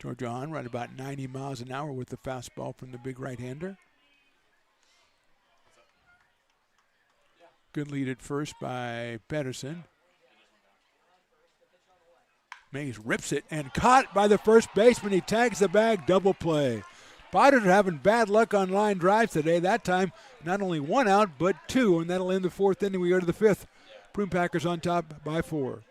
Georgia on right about 90 miles an hour with the fastball from the big right-hander. Good lead at first by Pedersen. Mays rips it and caught by the first baseman. He tags the bag, double play. Potters are having bad luck on line drives today. That time, not only one out, but two, and that'll end the fourth inning. We go to the fifth. Prune Packers on top by 4.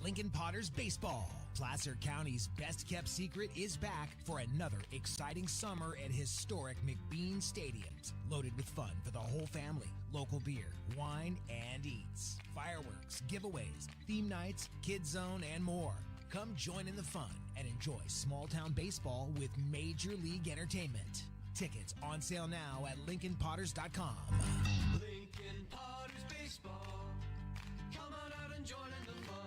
Lincoln Potters Baseball. Placer County's best-kept secret is back for another exciting summer at historic McBean Stadiums. Loaded with fun for the whole family, local beer, wine, and eats. Fireworks, giveaways, theme nights, kids zone, and more. Come join in the fun and enjoy small-town baseball with Major League Entertainment. Tickets on sale now at LincolnPotters.com. Lincoln Potters Baseball. Come on out and join in the fun.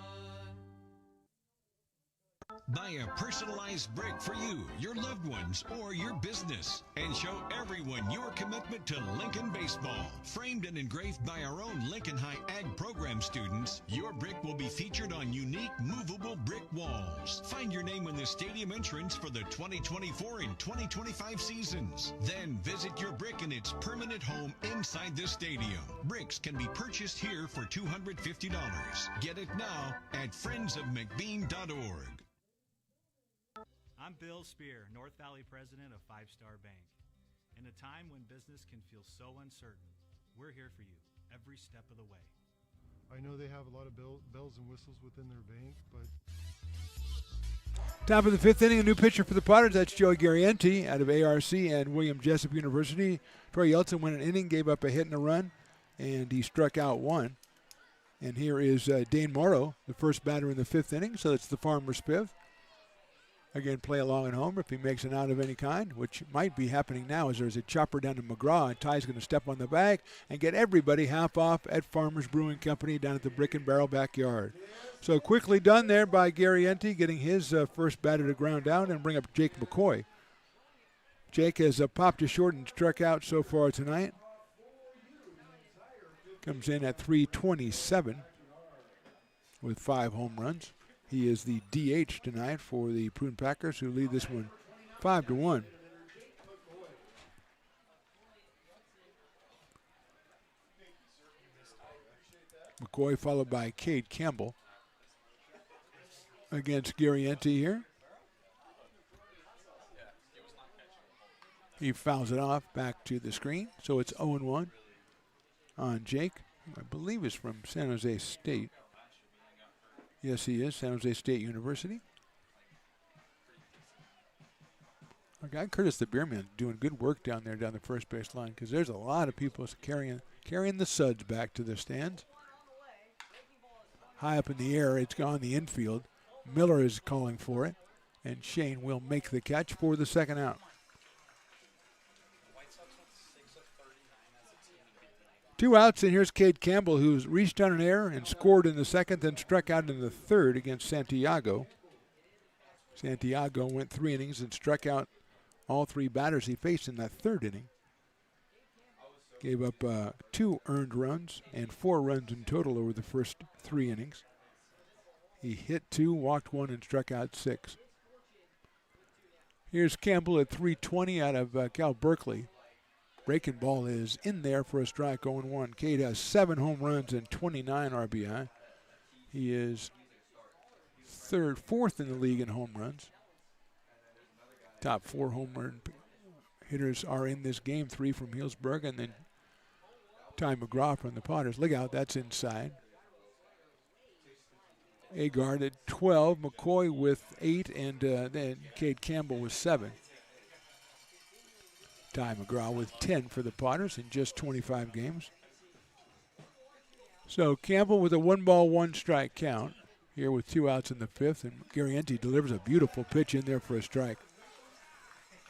Buy a personalized brick for you, your loved ones, or your business, and show everyone your commitment to Lincoln baseball. Framed and engraved by our own Lincoln High Ag program students, your brick will be featured on unique movable brick walls. Find your name in the stadium entrance for the 2024 and 2025 seasons. Then visit your brick in its permanent home inside the stadium. Bricks can be purchased here for $250. Get it now at friendsofmcbean.org. I'm Bill Spear, North Valley president of Five Star Bank. In a time when business can feel so uncertain, we're here for you every step of the way. I know they have a lot of bells and whistles within their bank, but... Top of the fifth inning, a new pitcher for the Potters. That's Joey Garrienti out of ARC and William Jessup University. Troy Yeltsin went an inning, gave up a hit and a run, and he struck out one. And here is Dane Morrow, the first batter in the fifth inning, so it's the Farmer's fifth. Again, play along at home if he makes an out of any kind, which might be happening now as there's a chopper down to McGraw, and Ty's going to step on the bag and get everybody half off at Farmers Brewing Company down at the Brick and Barrel backyard. So quickly done there by Garrienti, getting his first batter to ground out and bring up Jake McCoy. Jake has popped to short and struck out so far tonight. Comes in at .327 with 5 home runs. He is the DH tonight for the Prune Packers, who lead this one 5-1. McCoy followed by Cade Campbell against Garrienti here. He fouls it off back to the screen, so it's 0-1 on Jake. I believe he's from San Jose State. Yes, he is, San Jose State University. Our guy Curtis the Beerman doing good work down there down the first base line, because there's a lot of people carrying the suds back to the stands. High up in the air, it's gone the infield. Miller is calling for it, and Shane will make the catch for the second out. 2 outs, and here's Cade Campbell, who's reached on an error and scored in the second, then struck out in the third against Santiago. Santiago went 3 innings and struck out all 3 batters he faced in that third inning. Gave up 2 earned runs and 4 runs in total over the first 3 innings. He hit 2, walked 1, and struck out 6. Here's Campbell at 320 out of Cal Berkeley. Breaking ball is in there for a strike, 0-1. Cade has 7 home runs and 29 RBI. He is fourth in the league in home runs. Top 4 home run hitters are in this game, 3 from Healdsburg, and then Ty McGraw from the Potters. Look out, that's inside. Agard at 12, McCoy with 8, and then Cade Campbell with 7. Ty McGraw with 10 for the Potters in just 25 games. So Campbell with a 1-ball, 1-strike count here with 2 outs in the 5th, and Garrienti delivers a beautiful pitch in there for a strike.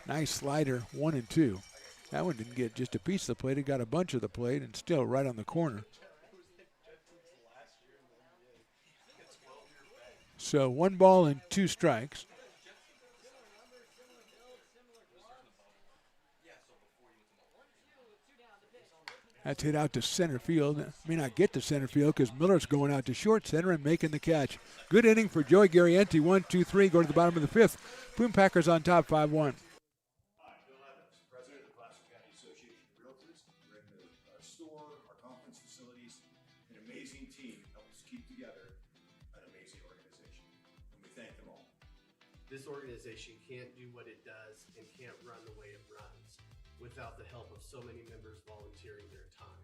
Nice slider, 1-2. That one didn't get just a piece of the plate. It got a bunch of the plate and still right on the corner. So 1 ball and 2 strikes. That's hit out to center field. May not get to center field because Miller's going out to short center and making the catch. Good inning for Joey Garrienti. 1, 2, 3. Go to the bottom of the 5th. Prune Packers on top, 5-1. President of the Placer County Association of Realtors. We're in our store, our conference facilities. An amazing team helps keep together an amazing organization. And we thank them all. This organization can't do what it does and can't run the way it runs without the help of so many members volunteering their time.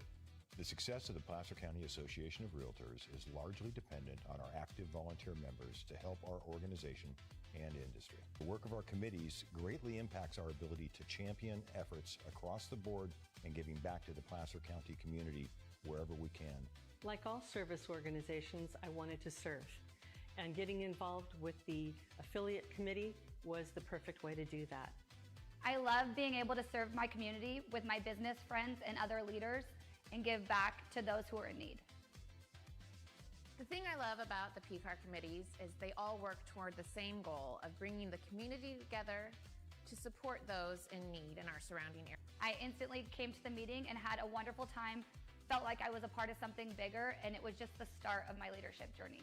The success of the Placer County Association of Realtors is largely dependent on our active volunteer members to help our organization and industry. The work of our committees greatly impacts our ability to champion efforts across the board and giving back to the Placer County community wherever we can. Like all service organizations, I wanted to serve, and getting involved with the affiliate committee was the perfect way to do that. I love being able to serve my community with my business friends and other leaders and give back to those who are in need. The thing I love about the PCAR committees is they all work toward the same goal of bringing the community together to support those in need in our surrounding area. I instantly came to the meeting and had a wonderful time, felt like I was a part of something bigger, and it was just the start of my leadership journey.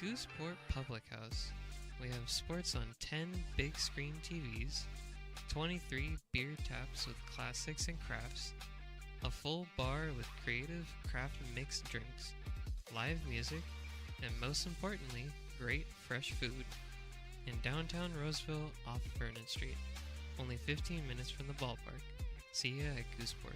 Gooseport Public House. We have sports on 10 big screen TVs, 23 beer taps with classics and crafts, a full bar with creative craft mixed drinks, live music, and most importantly, great fresh food. In downtown Roseville off Vernon Street, only 15 minutes from the ballpark. See ya at Gooseport.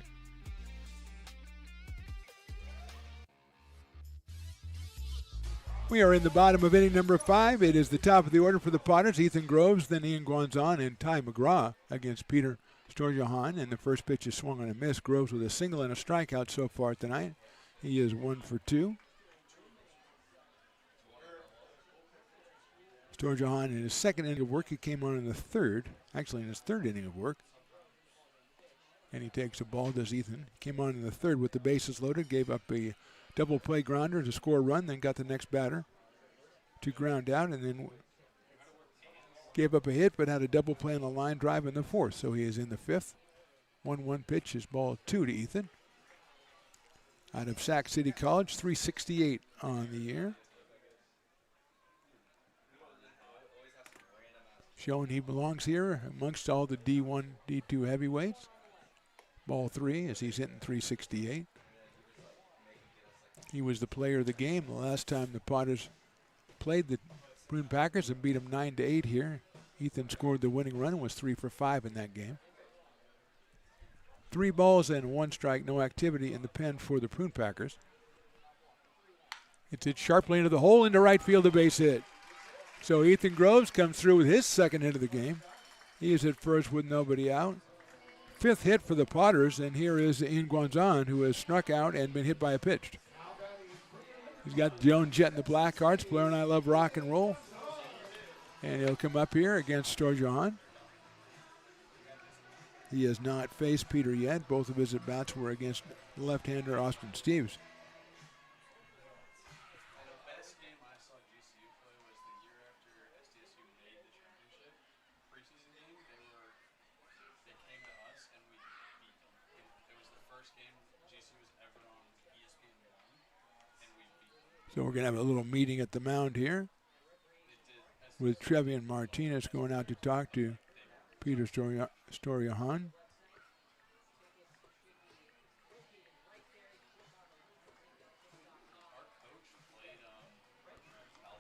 We are in the bottom of inning number 5. It is the top of the order for the Potters. Ethan Groves, then Ian Guanzon, and Ty McGraw against Peter Storjohan. And the first pitch is swung on a miss. Groves with a single and a strikeout so far tonight. He is 1 for 2. Storjohan in his second inning of work. He came on in the third. Actually in his third inning of work. And he takes a ball, does Ethan. Came on in the third with the bases loaded. Gave up a double play grounder to score a run, then got the next batter to ground out, and then gave up a hit, but had a double play on a line drive in the 4th. So he is in the 5th. 1-1 pitch is ball 2 to Ethan. Out of Sac City College, 368 on the year. Showing he belongs here amongst all the D1, D2 heavyweights. Ball 3 as he's hitting 368. He was the player of the game the last time the Potters played the Prune Packers and beat them 9-8 here. Ethan scored the winning run and was 3 for 5 in that game. 3 balls and 1 strike, no activity in the pen for the Prune Packers. It's hit sharply into the hole into right field, a base hit. So Ethan Groves comes through with his second hit of the game. He is at first with nobody out. 5th hit for the Potters, and here is Ian Guanzon, who has snuck out and been hit by a pitch. He's got Joan Jett in the black hearts, Blair and I love rock and roll. And he'll come up here against Storjohan. He has not faced Peter yet. Both of his at-bats were against left-hander Austin Steves. So we're going to have a little meeting at the mound here with Trevian Martinez going out to talk to Peter Storjohan.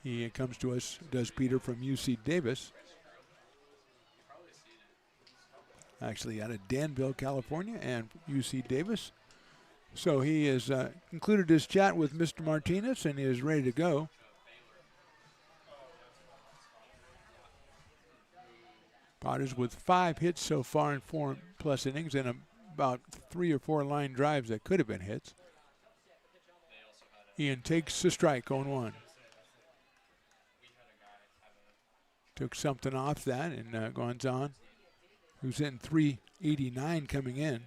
He comes to us, does Peter, from UC Davis. Actually out of Danville, California, and UC Davis. So he has concluded his chat with Mr. Martinez and he is ready to go. Potters with 5 hits so far in 4+ innings and about 3 or 4 line drives that could have been hits. Ian takes the strike on 1. Took something off that, and Gonzon, who's hitting .389 coming in.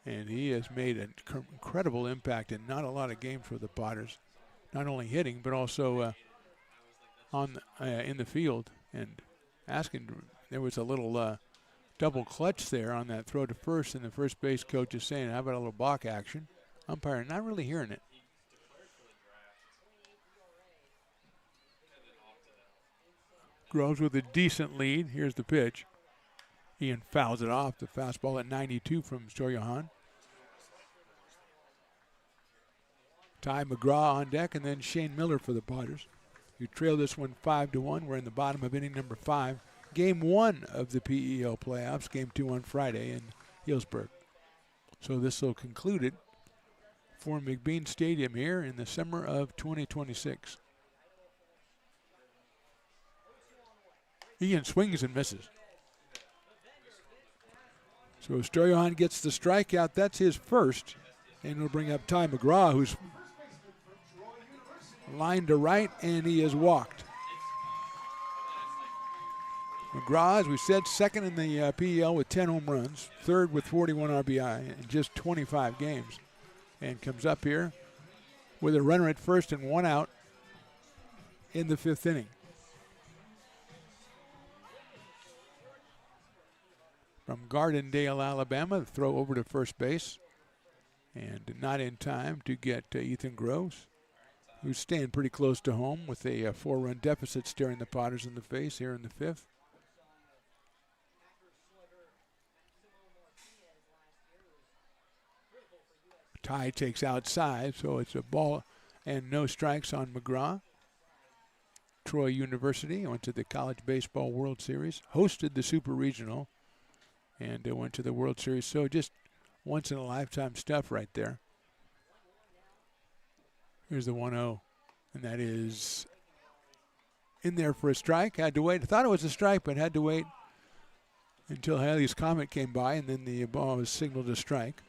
And he has made an incredible impact in not a lot of games for the Potters. Not only hitting, but also in the field. And there was a little double clutch there on that throw to first, and the first base coach is saying, how about a little balk action? Umpire not really hearing it. Groves with a decent lead. Here's the pitch. Ian fouls it off. The fastball at 92 from Storjohan. Ty McGraw on deck, and then Shane Miller for the Potters, who trail this one 5-1. We're in the bottom of inning number 5. Game 1 of the PEL playoffs. Game 2 on Friday in Healdsburg. So this will conclude it for McBean Stadium here in the summer of 2026. Ian swings and misses. So Storjohan gets the strikeout. That's his first. And we'll bring up Ty McGraw, who's lined to right, and he is walked. McGraw, as we said, second in the PEL with 10 home runs, third with 41 RBI in just 25 games. And comes up here with a runner at first and 1 out in the 5th inning. From Gardendale, Alabama, the throw over to first base. And not in time to get Ethan Groves, who's staying pretty close to home with a 4-run deficit staring the Potters in the face here in the 5th. Ty takes outside, so it's a ball and no strikes on McGraw. Troy University went to the College Baseball World Series, hosted the Super Regional, and went to the World Series. So just once-in-a-lifetime stuff right there. Here's the 1-0, and that is in there for a strike. Had to wait. I thought it was a strike, but had to wait until Halley's Comet came by, and then the ball was signaled a strike.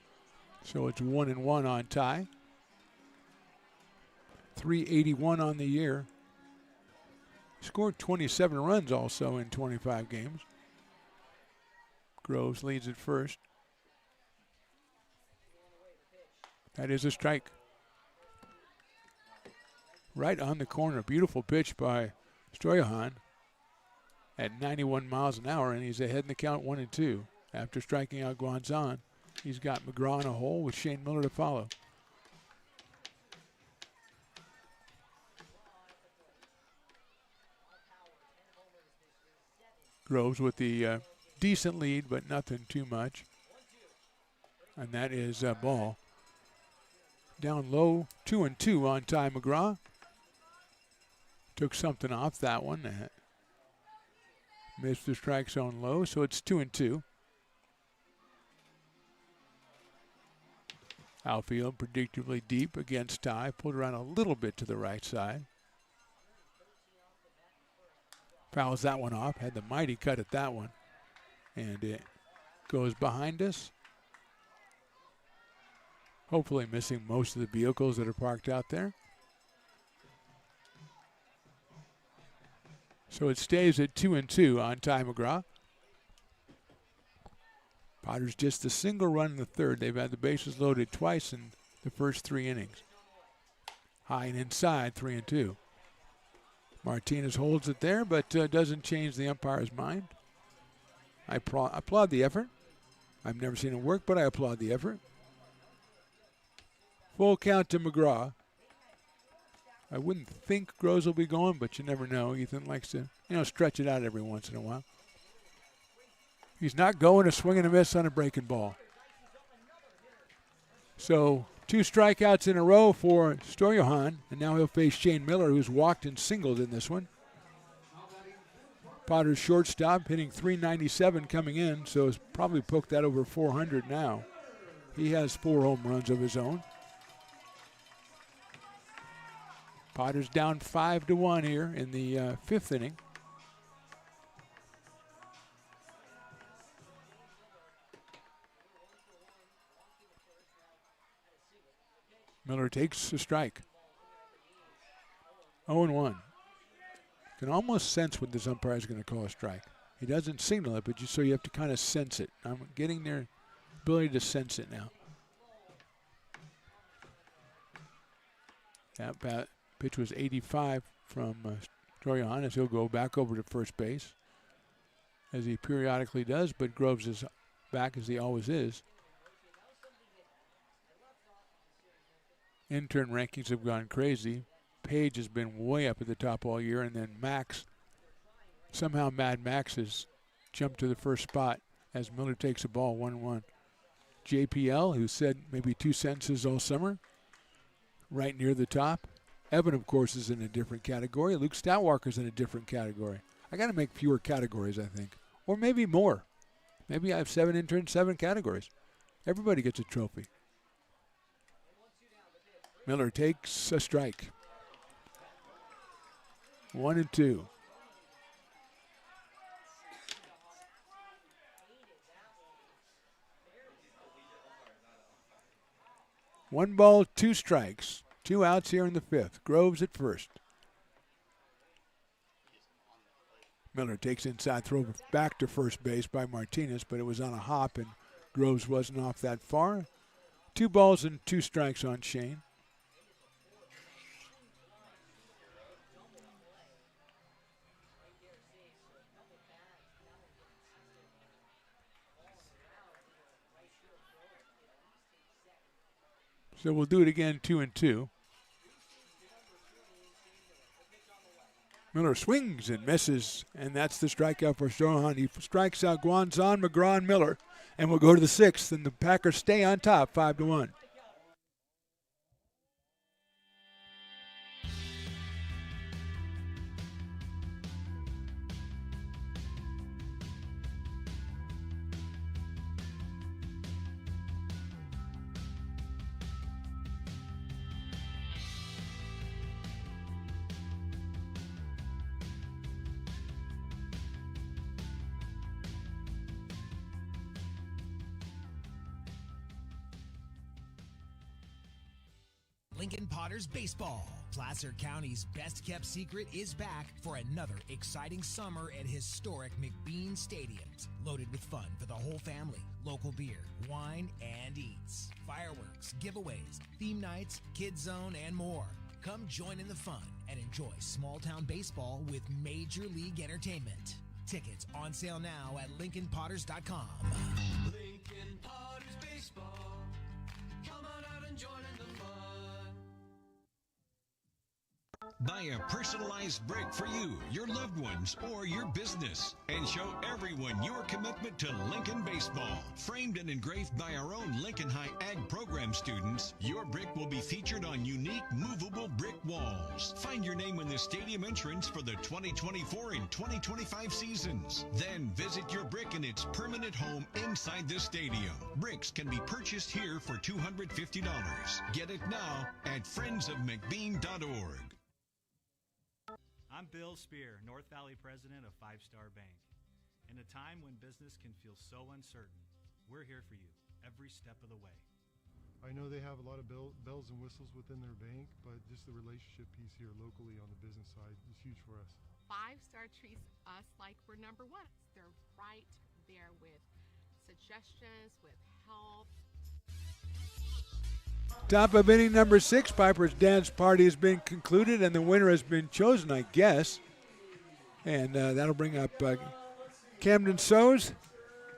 So it's 1-1 on Ty. 381 on the year. Scored 27 runs also in 25 games. Groves leads at first. That is a strike. Right on the corner. Beautiful pitch by Storjohan at 91 miles an hour, and he's ahead in the count 1-2. After striking out Guanzon, he's got McGraw in a hole with Shane Miller to follow. Groves with the decent lead, but nothing too much. And that is a ball. Down low, 2-2 on Ty McGraw. Took something off that one. Missed the strike zone low, so it's 2-2. Outfield predictably deep against Ty. Pulled around a little bit to the right side. Fouls that one off. Had the mighty cut at that one. And it goes behind us. Hopefully missing most of the vehicles that are parked out there. So it stays at 2-2 on Ty McGraw. Potter's just a single run in the third. They've had the bases loaded twice in the first 3 innings. High and inside, 3-2. Martinez holds it there, but doesn't change the umpire's mind. I applaud the effort. I've never seen it work, but I applaud the effort. Full count to McGraw. I wouldn't think Groves will be going, but you never know. Ethan likes to, stretch it out every once in a while. He's not going, a swing and a miss on a breaking ball. So 2 strikeouts in a row for Stoyahan, and now he'll face Shane Miller, who's walked and singled in this one. Potter's shortstop hitting .397 coming in, so it's probably poked that over 400 now. He has 4 home runs of his own. Potter's down 5-1 here in the 5th inning. Miller takes a strike. 0-1. Can almost sense when this umpire is going to call a strike. He doesn't signal it, but so you have to kind of sense it. I'm getting their ability to sense it now. That pitch was 85 from Stoyahan, as he'll go back over to first base, as he periodically does, but Groves is back as he always is. Intern rankings have gone crazy. Page has been way up at the top all year, and then Max, somehow Mad Max has jumped to the first spot as Miller takes a ball 1-1. JPL, who said maybe 2 sentences all summer, right near the top. Evan, of course, is in a different category. Luke Stoutwalker's in a different category. I got to make fewer categories, I think, or maybe more. Maybe I have 7 interns, 7 categories. Everybody gets a trophy. Miller takes a strike. 1-2. One ball, 2 strikes. 2 outs here in the 5th. Groves at first. Miller takes inside throw back to first base by Martinez, but it was on a hop and Groves wasn't off that far. 2 balls and 2 strikes on Shane. So we'll do it again, 2-2. Miller swings and misses, and that's the strikeout for Stoyahan. He strikes out Guanzon, McGraw, and Miller, and we'll go to the 6th, and the Packers stay on top, 5-1. Lincoln Potters Baseball. Placer County's best-kept secret is back for another exciting summer at historic McBean Stadiums. Loaded with fun for the whole family, local beer, wine, and eats. Fireworks, giveaways, theme nights, kids zone, and more. Come join in the fun and enjoy small-town baseball with Major League Entertainment. Tickets on sale now at LincolnPotters.com. Lincoln Potters Baseball. Come on out and join in the fun. Buy a personalized brick for you, your loved ones, or your business, and show everyone your commitment to Lincoln baseball. Framed and engraved by our own Lincoln High Ag program students, your brick will be featured on unique movable brick walls. Find your name in the stadium entrance for the 2024 and 2025 seasons. Then visit your brick in its permanent home inside the stadium. Bricks can be purchased here for $250. Get it now at friendsofmcbean.org. I'm Bill Spear, North Valley president of 5 Star Bank. In a time when business can feel so uncertain, we're here for you every step of the way. I know they have a lot of bells and whistles within their bank, but just the relationship piece here locally on the business side is huge for us. 5-star treats us like we're number one. They're right there with suggestions, with help. Top of inning number 6, Piper's dance party has been concluded, and the winner has been chosen, I guess. And that'll bring up Camden Sows,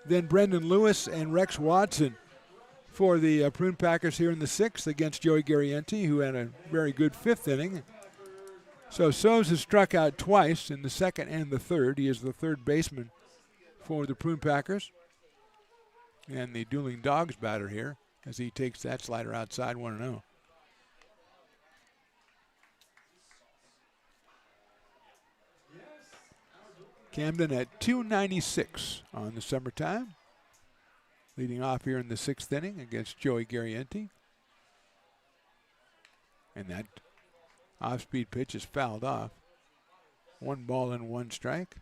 then Brendan Lewis and Rex Watson for the Prune Packers here in the 6th against Joey Garrienti, who had a very good 5th inning. So Sows has struck out twice in the 2nd and the 3rd. He is the 3rd baseman for the Prune Packers. And the Dueling Dogs batter here as he takes that slider outside 1-0. Camden at 296 on the summertime. Leading off here in the 6th inning against Joey Garrienti. And that off-speed pitch is fouled off. 1 ball and 1 strike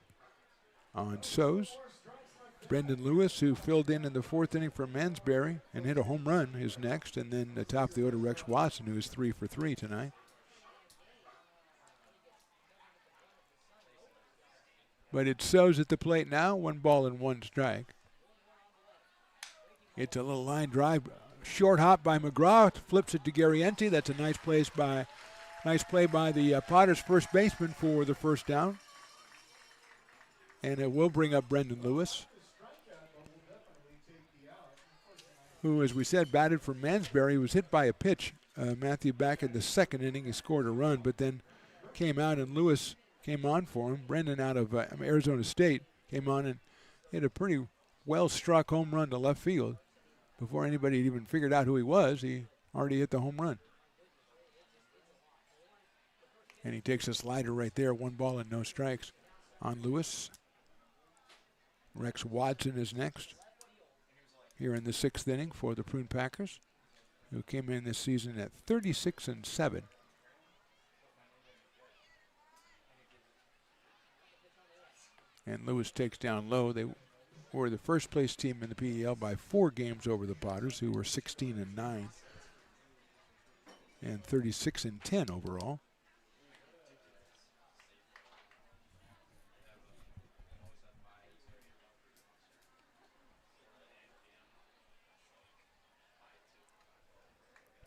on Sows. Brendan Lewis, who filled in the 4th inning for Mansbury and hit a home run, is next. And then the top of the order, Rex Watson, who is 3 for 3 tonight. But it's Sows at the plate now, 1 ball and 1 strike. It's a little line drive, short hop by McGraw, flips it to Garrienti. That's a nice play by the Potters first baseman for the first down. And it will bring up Brendan Lewis, who, as we said, batted for Mansbury. He was hit by a pitch, Matthew, back in the 2nd inning. He scored a run, but then came out and Lewis came on for him. Brendan out of Arizona State came on and hit a pretty well-struck home run to left field. Before anybody had even figured out who he was, he already hit the home run. And he takes a slider right there, 1 ball and no strikes on Lewis. Rex Watson is next here in the 6th inning for the Prune Packers, who came in this season at 36-7. And Lewis takes down low. They were the first place team in the PEL by 4 games over the Potters, who were 16-9 and 36-10 overall.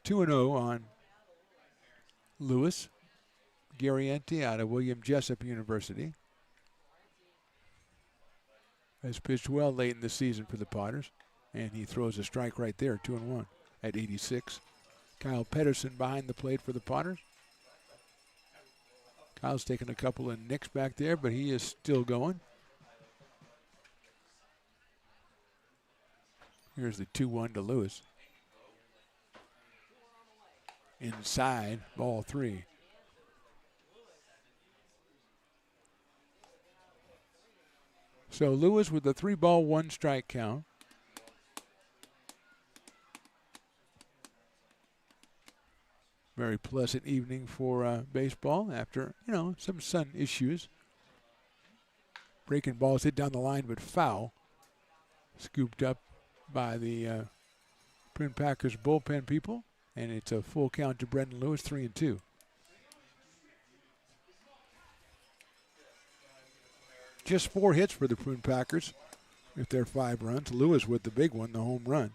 (2-0) on Lewis. Garrienti out of William Jessup University has pitched well late in the season for the Potters, and he throws a strike right there, 2-1 at 86. Kyle Pedersen behind the plate for the Potters. Kyle's taking a couple of nicks back there, but he is still going. Here's the 2-1 to Lewis. Inside, ball 3. So Lewis with a 3-ball, 1 strike count. Very pleasant evening for baseball after, some sun issues. Breaking balls hit down the line, but foul. Scooped up by the Prune Packers bullpen people. And it's a full count to Brendan Lewis, 3-2. Just 4 hits for the Prune Packers with their 5 runs. Lewis with the big one, the home run.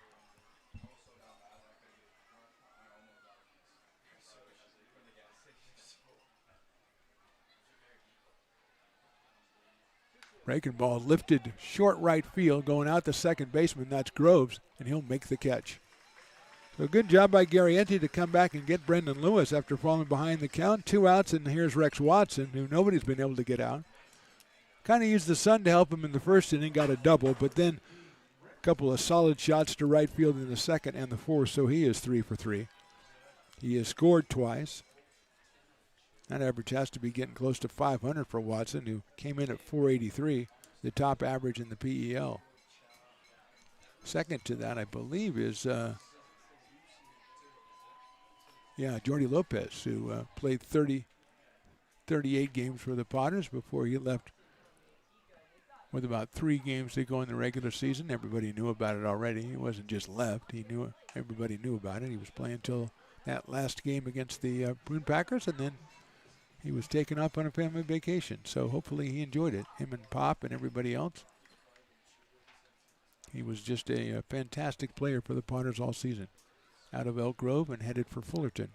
Breaking ball lifted short right field, going out to second baseman. That's Groves, and he'll make the catch. So good job by Garrienti to come back and get Brendan Lewis after falling behind the count. 2 outs, and here's Rex Watson, who nobody's been able to get out. Kind of used the sun to help him in the 1st inning, got a double, but then a couple of solid shots to right field in the 2nd and the 4th, so he is 3 for 3. He has scored twice. That average has to be getting close to 500 for Watson, who came in at 483, the top average in the PEL. Second to that, I believe, is Jordy Lopez, who played 38 games for the Potters before he left with about 3 games to go in the regular season. Everybody knew about it already. He wasn't just left. Everybody knew about it. He was playing until that last game against the Prune Packers, and then he was taken up on a family vacation, so hopefully he enjoyed it, him and Pop and everybody else. He was just a fantastic player for the Potters all season. Out of Elk Grove and headed for Fullerton.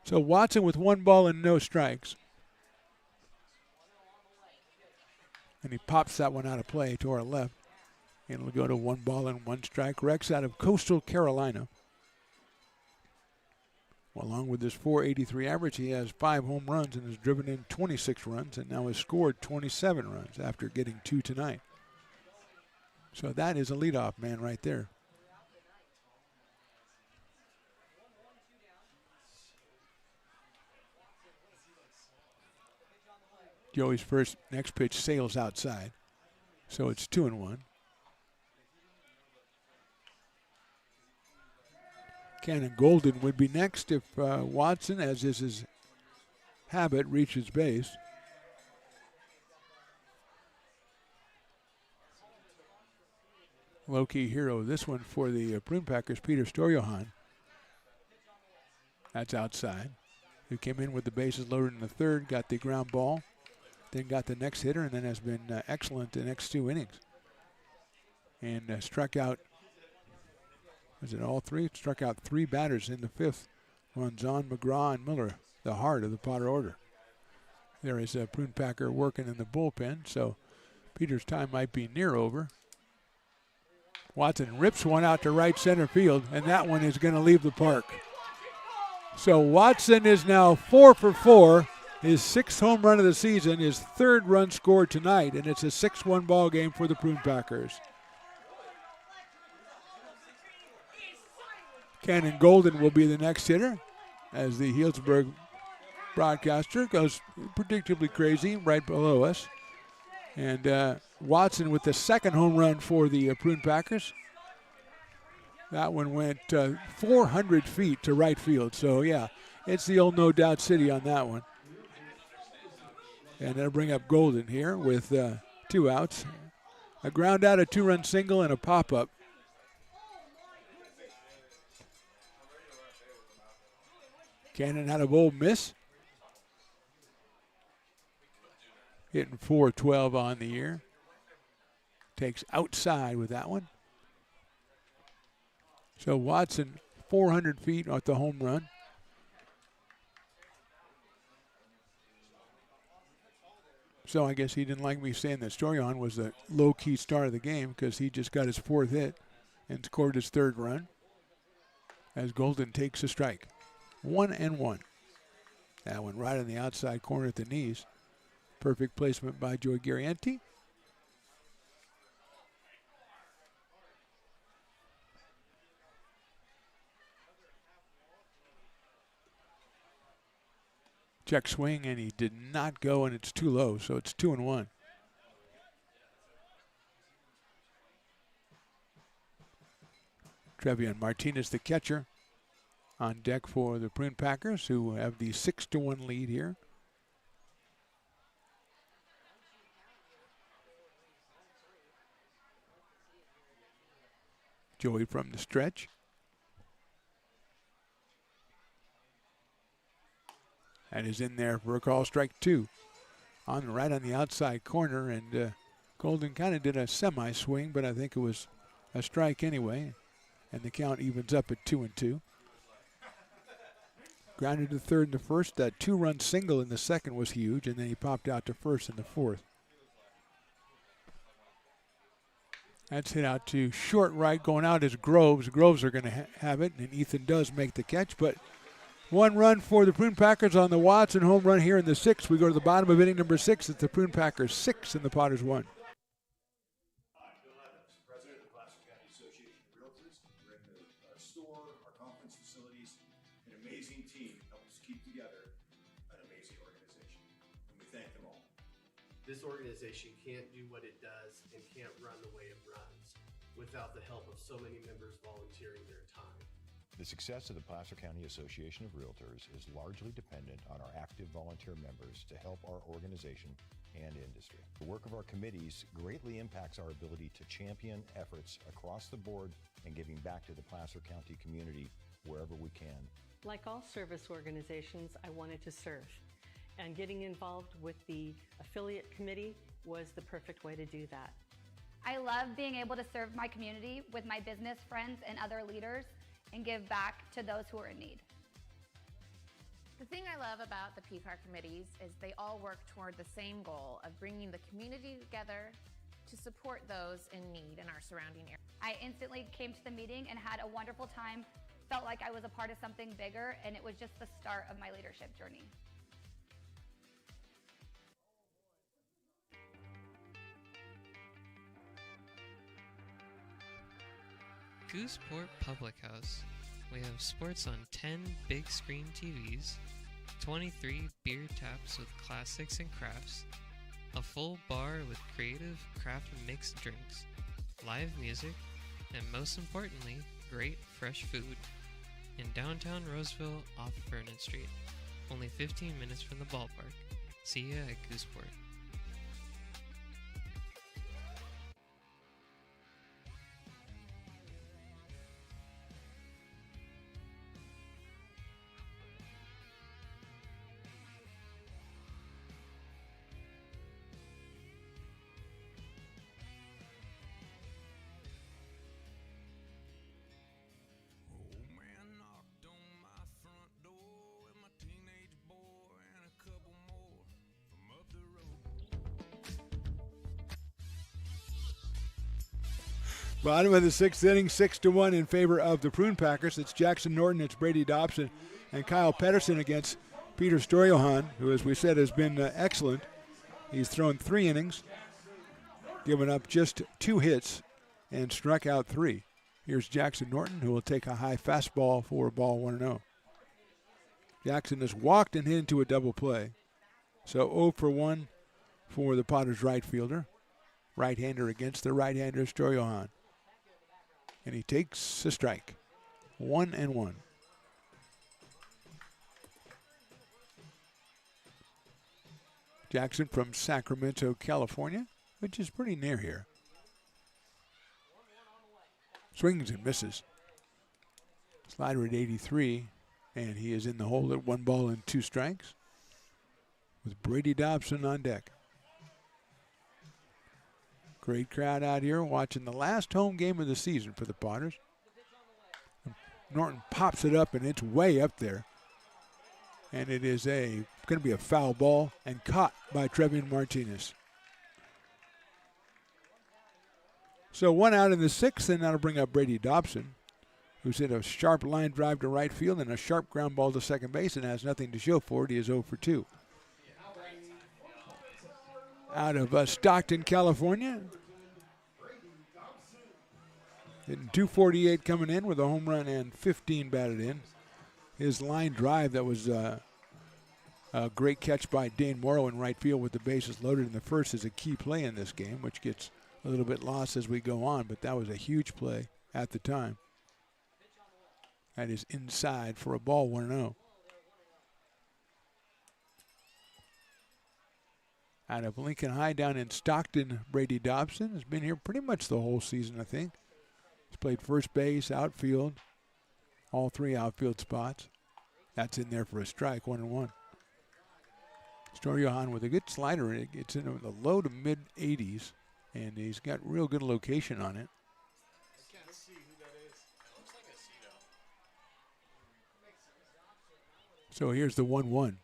So Watson with 1 ball and no strikes. And he pops that one out of play to our left. And it'll go to 1 ball and 1 strike. Rex out of Coastal Carolina. Well, along with his .483 average, he has 5 home runs and has driven in 26 runs and now has scored 27 runs after getting 2 tonight. So that is a leadoff man right there. Joey's next pitch sails outside. So it's 2-1. Cannon Golden would be next if Watson, as is his habit, reaches base. Low-key hero, this one for the Prune Packers, Peter Storjohan. That's outside. Who came in with the bases loaded in the 3rd, got the ground ball. Then got the next hitter, and then has been excellent the next 2 innings. And struck out, was it all 3? Struck out 3 batters in the 5th. Ronzon, McGraw, and Miller, the heart of the Potter order. There is a Prune Packer working in the bullpen, so Peter's time might be near over. Watson rips one out to right center field, and that one is going to leave the park. So Watson is now 4 for 4. His 6th home run of the season, his 3rd run scored tonight, and it's a 6-1 ball game for the Prune Packers. Cannon Golden will be the next hitter as the Healdsburg broadcaster goes predictably crazy right below us. And Watson with the 2nd home run for the Prune Packers. That one went 400 feet to right field. So, yeah, it's the old No Doubt City on that one. And they'll bring up Golden here with 2 outs. A ground out, a 2-run single, and a pop-up. Cannon had a bold miss. Hitting .412 on the year. Takes outside with that one. So Watson, 400 feet at the home run. So I guess he didn't like me saying that Storjohan was the low-key star of the game because he just got his 4th hit and scored his 3rd run as Golden takes a strike. 1-1. That one right on the outside corner at the knees. Perfect placement by Joey Garrienti. Check swing, and he did not go, and it's too low, so it's 2-1. Trevion Martinez, the catcher, on deck for the Prune Packers, who have the 6-1 lead here. Joey from the stretch. That is in there for a call, strike 2. Right on the outside corner, and Golden kind of did a semi-swing, but I think it was a strike anyway. And the count evens up at 2-2. Grounded to 3rd in the 1st. That 2-run single in the 2nd was huge, and then he popped out to 1st in the 4th. That's hit out to short right. Going out is Groves. Groves are going to have it, and Ethan does make the catch, but 1 run for the Prune Packers on the Watson home run here in the 6th. We go to the bottom of inning number 6. It's the Prune Packers 6 and the Potters 1. Hi, Bill Evans, President of the Placer County Association of Realtors. We're in the store, our conference facilities, an amazing team helps keep together an amazing organization. And we thank them all. This organization can't do what it does and can't run the way it runs without the help of so many members volunteering their time. The success of the Placer County Association of Realtors is largely dependent on our active volunteer members to help our organization and industry. The work of our committees greatly impacts our ability to champion efforts across the board and giving back to the Placer County community wherever we can Like all service organizations, I wanted to serve. And getting involved with the affiliate committee was the perfect way to do that. I love being able to serve my community with my business friends and other leaders and give back to those who are in need. The thing I love about the PCAR committees is they all work toward the same goal of bringing the community together to support those in need in our surrounding area. I instantly came to the meeting and had a wonderful time, felt like I was a part of something bigger, and it was just the start of my leadership journey. Gooseport Public House. We have sports on 10 big screen TVs, 23 beer taps with classics and crafts, a full bar with creative craft mixed drinks, live music, and most importantly, great fresh food. In downtown Roseville off Vernon Street, only 15 minutes from the ballpark. See ya at Gooseport. Bottom of the sixth inning, 6-1 in favor of the Prune Packers. It's Jackson Norton, it's Brady Dobson, and Kyle Pedersen against Peter Storjohan, who, as we said, has been excellent. He's thrown 3 innings, given up just 2 hits, and struck out 3. Here's Jackson Norton, who will take a high fastball for ball 1-0. Jackson has walked and hit into a double play. So 0 for 1 for the Potters right fielder. Right-hander against the right-hander, Storjohan. And he takes a strike. 1-1. Jackson from Sacramento, California, which is pretty near here. Swings and misses. Slider at 83, and he is in the hole at 1 ball and 2 strikes with Brady Dobson on deck. Great crowd out here watching the last home game of the season for the Potters. Norton pops it up, and it's way up there. And it is going to be a foul ball and caught by Trevian Martinez. So 1 out in the 6th, and that'll bring up Brady Dobson, who's hit a sharp line drive to right field and a sharp ground ball to second base and has nothing to show for it. He is 0 for 2. Out of Stockton, California. Hitting .248 coming in with a home run and 15 batted in. His line drive that was a great catch by Dane Morrow in right field with the bases loaded in the first is a key play in this game, which gets a little bit lost as we go on, but that was a huge play at the time. That is inside for a ball 1-0. Out of Lincoln High down in Stockton, Brady Dobson has been here pretty much the whole season, I think. He's played first base, outfield, all 3 outfield spots. That's in there for a strike, 1-1. Storjohan with a good slider. It's in the low to mid 80s, and he's got real good location on it. I can't see who that is. It looks like a Cito. So here's the 1-1.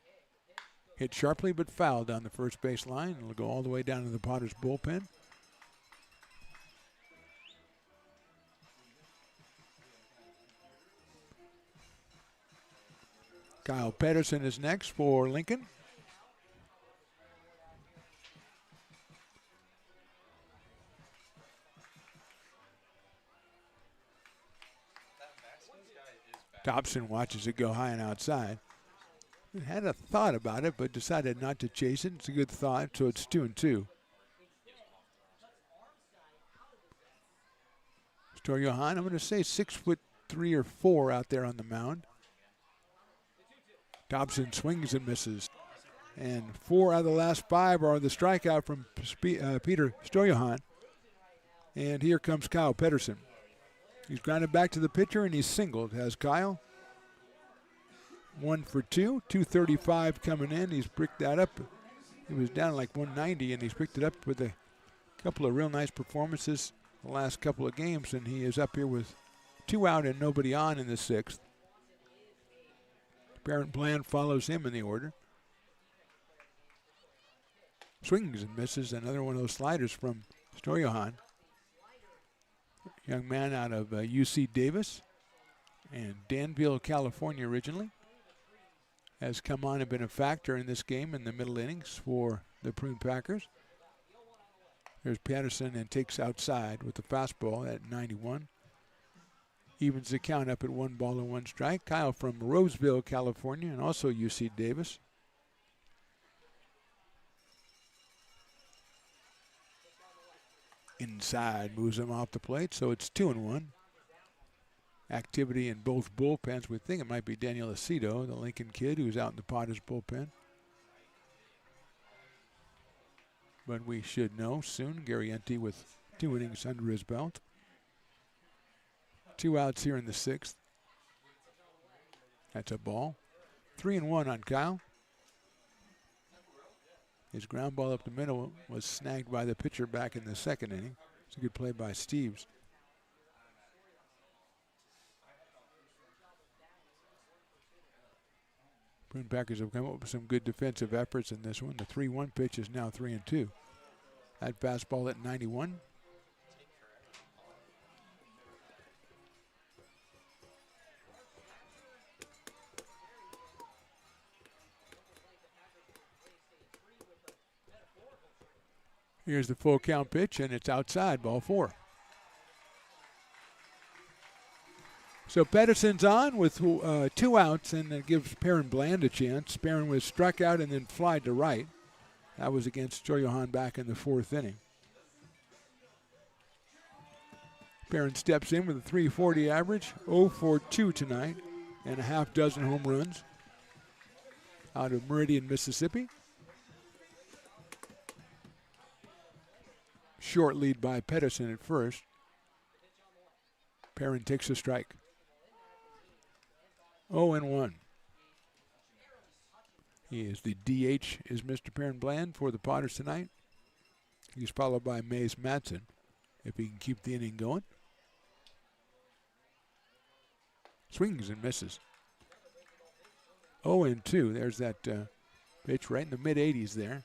Hit sharply but foul down the first base line. It'll go all the way down to the Potters bullpen. Kyle Pedersen is next for Lincoln. Dobson watches it go high and outside. Had a thought about it, but decided not to chase it. It's a good thought, so it's 2-2. Storjohan, I'm going to say 6'3" or 4" out there on the mound. Dobson swings and misses. And 4 out of the last 5 are the strikeout from Peter Storjohan. And here comes Kyle Pedersen. He's grounded back to the pitcher, and he's singled, has Kyle. 1 for 2, 235 coming in. He's bricked that up. He was down like 190, and he's picked it up with a couple of real nice performances the last couple of games, and he is up here with 2 out and nobody on in the 6th. Parent Bland follows him in the order. Swings and misses. Another one of those sliders from Stoyahan. Young man out of UC Davis and Danville, California originally. Has come on and been a factor in this game in the middle innings for the Prune Packers. There's Patterson and takes outside with the fastball at 91. Evens the count up at 1-1 strike. Kyle from Roseville, California, and also UC Davis. Inside, moves him off the plate, so it's 2-1. Activity in both bullpens. We think it might be Daniel Aceto, the Lincoln kid who's out in the Potters bullpen. But we should know soon. Garrienti with 2 innings under his belt. 2 outs here in the 6th. That's a ball. 3-1 on Kyle. His ground ball up the middle was snagged by the pitcher back in the 2nd inning. It's a good play by Steves. Prune Packers have come up with some good defensive efforts in this one. The 3-1 pitch is now 3-2. That fastball at 91. Here's the full count pitch, and it's outside, ball 4. So Pedersen's on with 2 outs, and it gives Perrin Bland a chance. Perrin was struck out and then flied to right. That was against Johan back in the 4th inning. Perrin steps in with a .340 average, 0 for 2 tonight, and a half dozen home runs out of Meridian, Mississippi. Short lead by Pedersen at first. Perrin takes a strike. 0-1. He is the DH, is Mr. Perrin Bland for the Potters tonight. He's followed by Mace Matson, if he can keep the inning going. Swings and misses. 0-2. There's that pitch right in the mid-80s there.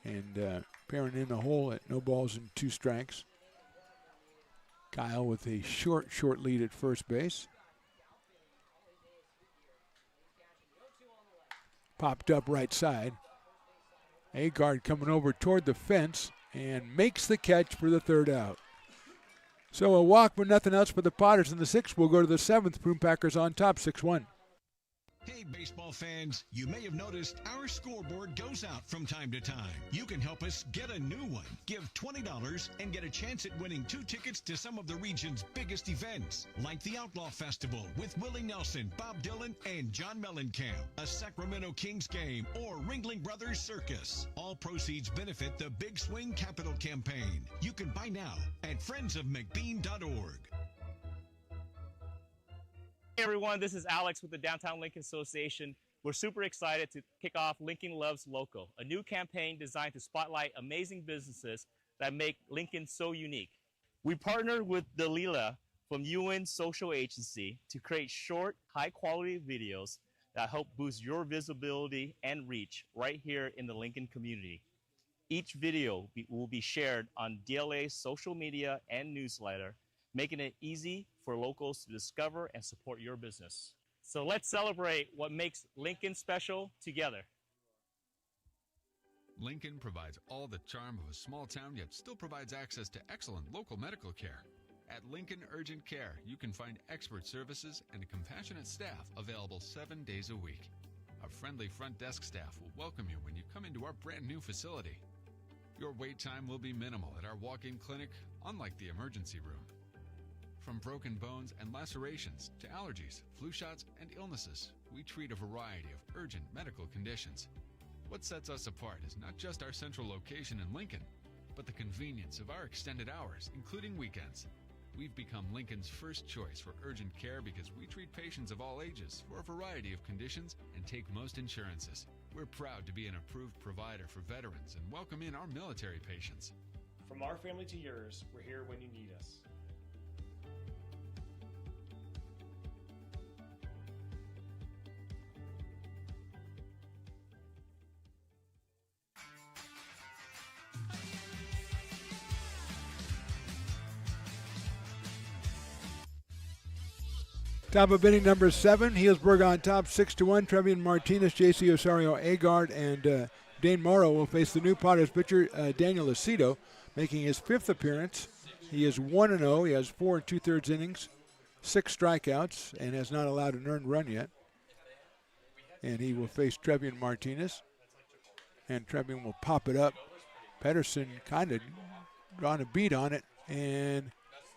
And Perrin in the hole at no balls and 2 strikes. Kyle with a short lead at first base. Popped up right side. Agard coming over toward the fence and makes the catch for the 3rd out. So a walk, but nothing else for the Potters in the 6th. We'll go to the 7th. Prune Packers on top, 6-1. Hey, baseball fans, you may have noticed our scoreboard goes out from time to time. You can help us get a new one. Give $20 and get a chance at winning 2 tickets to some of the region's biggest events, like the Outlaw Festival with Willie Nelson, Bob Dylan, and John Mellencamp, a Sacramento Kings game, or Ringling Brothers Circus. All proceeds benefit the Big Swing Capital Campaign. You can buy now at friendsofmcbean.org. Hey everyone, this is Alex with the Downtown Lincoln Association. We're super excited to kick off Lincoln Loves Local, a new campaign designed to spotlight amazing businesses that make Lincoln so unique. We partnered with Dalila from UN Social Agency to create short, high-quality videos that help boost your visibility and reach right here in the Lincoln community. Each video will be shared on DLA's social media and newsletter, making it easy for locals to discover and support your business. So let's celebrate what makes Lincoln special together. Lincoln provides all the charm of a small town, yet still provides access to excellent local medical care. At Lincoln Urgent Care, you can find expert services and a compassionate staff available 7 days a week. A friendly front desk staff will welcome you when you come into our brand new facility. Your wait time will be minimal at our walk-in clinic, unlike the emergency room. From broken bones and lacerations to allergies, flu shots, and illnesses, we treat a variety of urgent medical conditions. What sets us apart is not just our central location in Lincoln, but the convenience of our extended hours, including weekends. We've become Lincoln's first choice for urgent care because we treat patients of all ages for a variety of conditions and take most insurances. We're proud to be an approved provider for veterans and welcome in our military patients. From our family to yours, we're here when you need us. Top of inning number 7, Healdsburg on top 6-1. Trevian Martinez, J.C. Osorio Agard, and Dane Morrow will face the new Padres pitcher, Daniel Aceto, making his 5th appearance. He is 1-0. He has 4 2/3 innings, 6 strikeouts, and has not allowed an earned run yet. And he will face Trevian Martinez. And Trevian will pop it up. Pedersen kind of drawing a beat on it and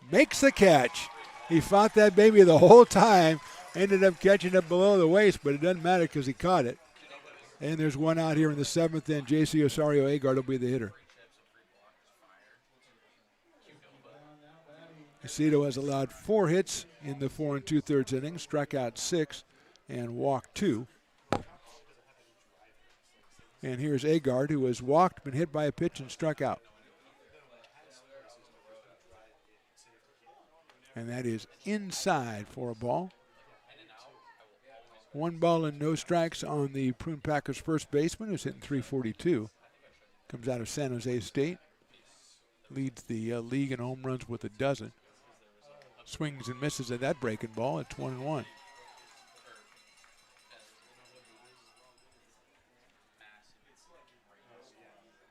makes the catch. He fought that baby the whole time, ended up catching it below the waist, but it doesn't matter because he caught it. And there's one out here in the 7th, and J.C. Osorio Agard will be the hitter. Aceto has allowed 4 hits in the 4 2/3 innings, struck out 6, and walked 2. And here's Agard, who has walked, been hit by a pitch, and struck out. And that is inside for a ball. 1 ball and no strikes on the Prune Packers first baseman, who's hitting .342. Comes out of San Jose State. Leads the league in home runs with 12. Swings and misses at that breaking ball. It's 1-1.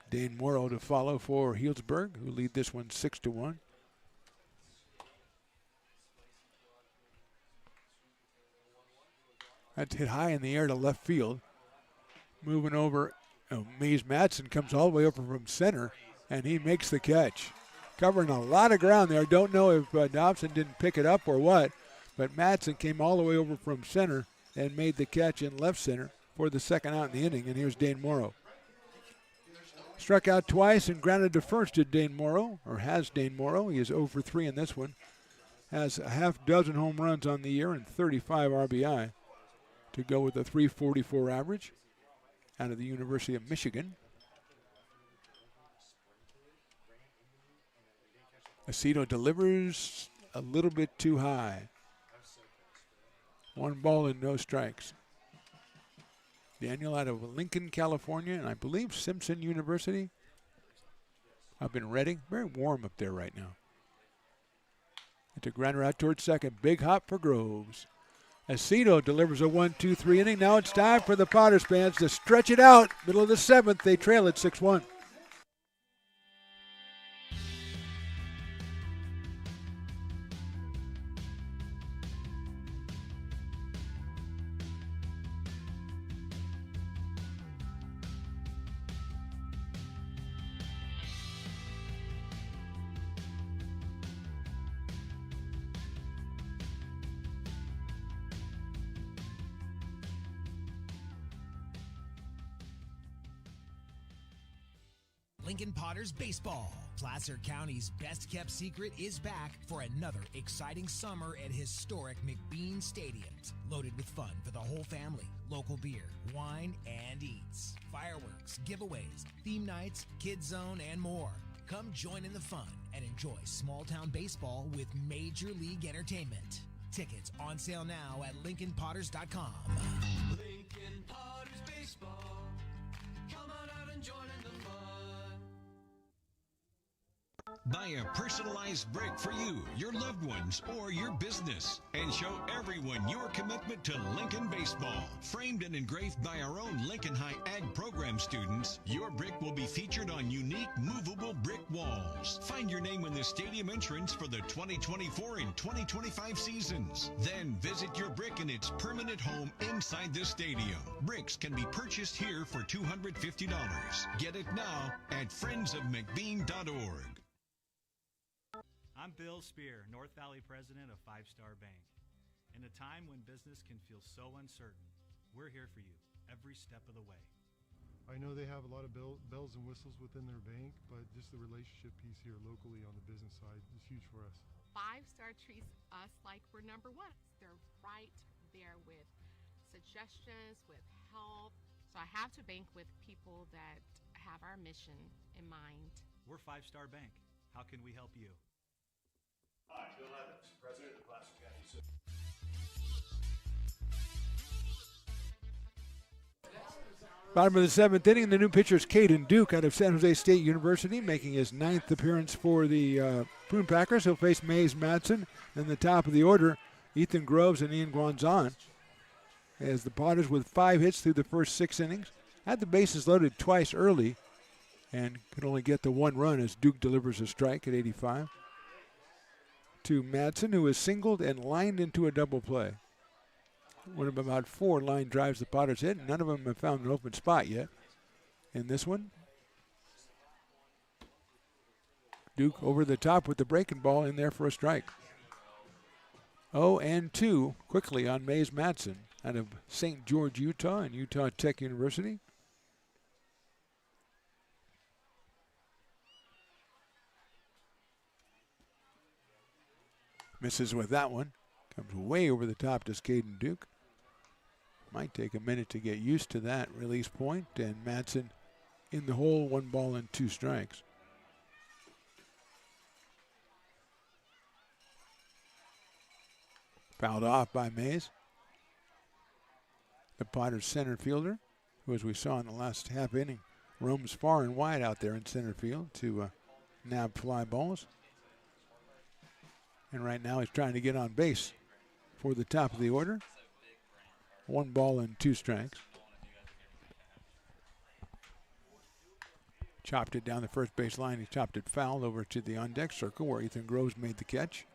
Dane Morrow to follow for Healdsburg, who lead this one 6-1. That's hit high in the air to left field. Moving over, Mays Madsen comes all the way over from center, and he makes the catch. Covering a lot of ground there. Don't know if Dobson didn't pick it up or what, but Madsen came all the way over from center and made the catch in left center for the second out in the inning, and here's Dane Morrow. Struck out twice and grounded to first did Dane Morrow, or has Dane Morrow. He is 0 for 3 in this one. Has a half dozen home runs on the year and 35 RBI. To go with a .344 average out of the University of Michigan. Aceto delivers a little bit too high. 1 ball and no strikes. Daniel out of Lincoln, California, and I believe Simpson University up in Reading. Very warm up there right now. It's a grounder out towards second. Big hop for Groves. Aceto delivers a 1-2-3 inning. Now it's time for the Padres fans to stretch it out. Middle of the 7th, they trail at 6-1. Lincoln Potters Baseball. Placer County's best kept secret is back for another exciting summer at historic McBean Stadiums. Loaded with fun for the whole family, local beer, wine, and eats. Fireworks, giveaways, theme nights, kids zone, and more. Come join in the fun and enjoy small town baseball with Major League Entertainment. Tickets on sale now at LincolnPotters.com. Lincoln Potters Baseball. Come on out and join in the fun. Buy a personalized brick for you, your loved ones, or your business, and show everyone your commitment to Lincoln baseball. Framed and engraved by our own Lincoln High Ag program students, your brick will be featured on unique movable brick walls. Find your name in the stadium entrance for the 2024 and 2025 seasons. Then visit your brick in its permanent home inside the stadium. Bricks can be purchased here for $250. Get it now at friendsofmcbean.org. I'm Bill Spear, North Valley president of Five Star Bank. In a time when business can feel so uncertain, we're here for you every step of the way. I know they have a lot of bells and whistles within their bank, but just the relationship piece here locally on the business side is huge for us. 5-star treats us like we're number one. They're right there with suggestions, with help. So I have to bank with people that have our mission in mind. We're 5-Star Bank. How can we help you? Hi, Bill Evans, President of the Placer County Association. Bottom of the seventh inning, the new pitcher is Caden Duke out of San Jose State University, making his 9th appearance for the Prune Packers. He'll face Mays Madsen. In the top of the order, Ethan Groves and Ian Guanzon. As the Potters, with 5 hits through the first 6 innings, had the bases loaded twice early and could only get the 1 run as Duke delivers a strike at 85 to Madsen, who is singled and lined into a double play. One of about 4 line drives the Potters hit, and none of them have found an open spot yet. In this one, Duke over the top with the breaking ball in there for a strike. 0-2 quickly on Mays Madsen out of St. George, Utah, and Utah Tech University. Misses with that one. Comes way over the top to Caden Duke. Might take a minute to get used to that release point, and Madsen in the hole, 1 ball and 2 strikes. Fouled off by Mays. The Potters center fielder, who, as we saw in the last half inning, roams far and wide out there in center field to nab fly balls. And right now he's trying to get on base for the top of the order. 1 ball and 2 strikes. Chopped it down the first base line. He chopped it foul over to the on-deck circle where Ethan Groves made the catch.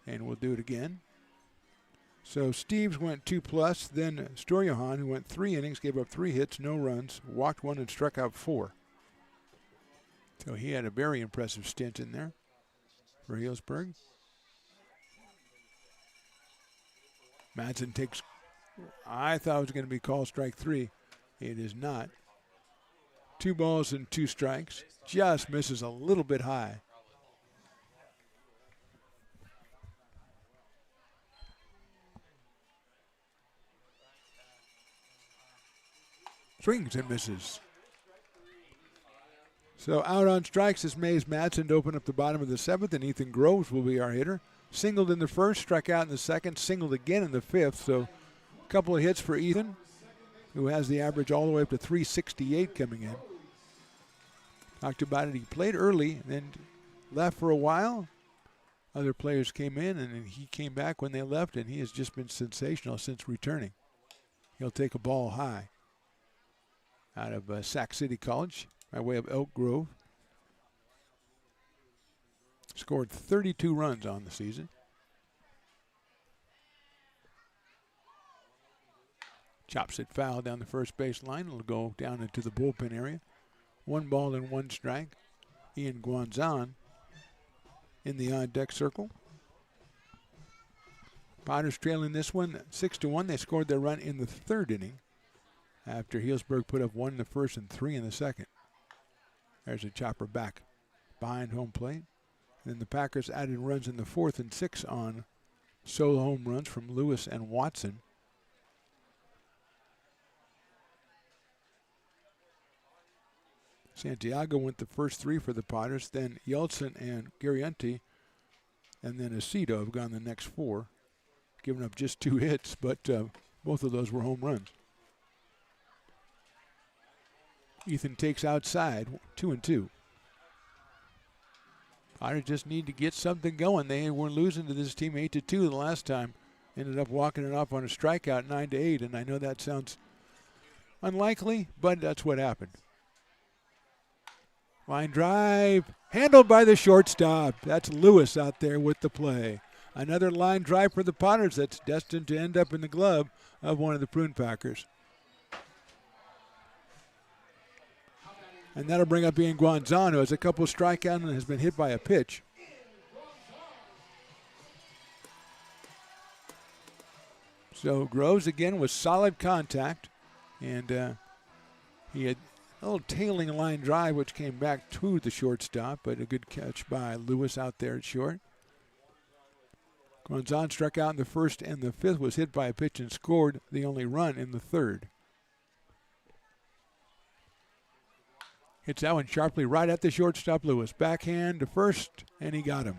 And we'll do it again. So Steves went 2+, then Storjahan, who went 3 innings, gave up 3 hits, no runs, walked 1 and struck out 4. So he had a very impressive stint in there for Healdsburg. Madsen takes, I thought it was going to be called strike 3. It is not. 2 balls and 2 strikes. Just misses a little bit high. Swings and misses. So out on strikes is Mays Madsen to open up the bottom of the 7th, and Ethan Groves will be our hitter. Singled in the first, struck out in the second, singled again in the 5th. So a couple of hits for Ethan, who has the average all the way up to 368 coming in. Talked about it. He played early and then left for a while. Other players came in, and then he came back when they left, and he has just been sensational since returning. He'll take a ball high out of Sac City College by way of Elk Grove. Scored 32 runs on the season. Chops it foul down the first base line. It'll go down into the bullpen area. 1 ball and 1 strike. Ian Guanzon in the on-deck circle. Potters trailing this one 6-1. They scored their run in the 3rd inning after Healdsburg put up 1 in the first and 3 in the second. There's a chopper back behind home plate. Then the Packers added runs in the 4th and 6th on solo home runs from Lewis and Watson. Santiago went the first 3 for the Potters, then Yeltsin and Garianti, and then Aceto have gone the next 4, giving up just 2 hits, but both of those were home runs. Ethan takes outside, 2-2. Potters just need to get something going. They were losing to this team 8-2 the last time. Ended up walking it off on a strikeout, 9-8, and I know that sounds unlikely, but that's what happened. Line drive, handled by the shortstop. That's Lewis out there with the play. Another line drive for the Potters that's destined to end up in the glove of one of the Prune Packers. And that'll bring up Ian Guanzon, who has a couple of strikeouts and has been hit by a pitch. So Groves again with solid contact, and he had a little tailing line drive which came back to the shortstop, but a good catch by Lewis out there at short. Gonzalez struck out in the first and the fifth, was hit by a pitch and scored the only run in the third. Hits that one sharply right at the shortstop, Lewis. Backhand to first, and he got him.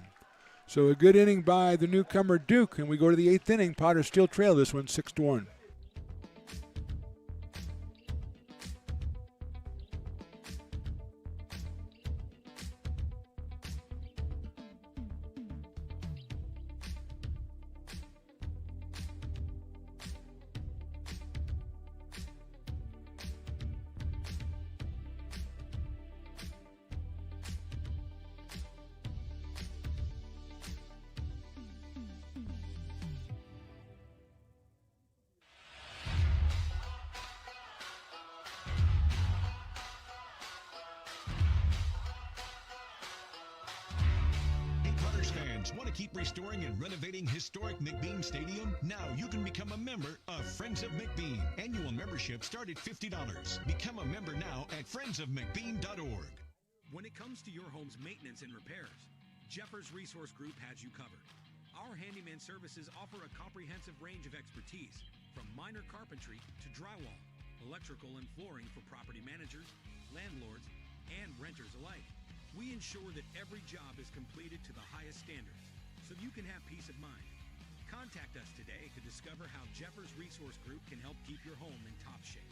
So a good inning by the newcomer Duke, and we go to the eighth inning. Potters still trail this one 6-1. Want to keep restoring and renovating historic McBean Stadium? Now you can become a member of Friends of McBean. Annual membership start at $50. Become a member now at friendsofmcbean.org. When it comes to your home's maintenance and repairs, Jeffers Resource Group has you covered. Our handyman services offer a comprehensive range of expertise, from minor carpentry to drywall, electrical and flooring for property managers, landlords, and renters alike. We ensure that every job is completed to the highest standards, so you can have peace of mind. Contact us today to discover how Jeffers Resource Group can help keep your home in top shape.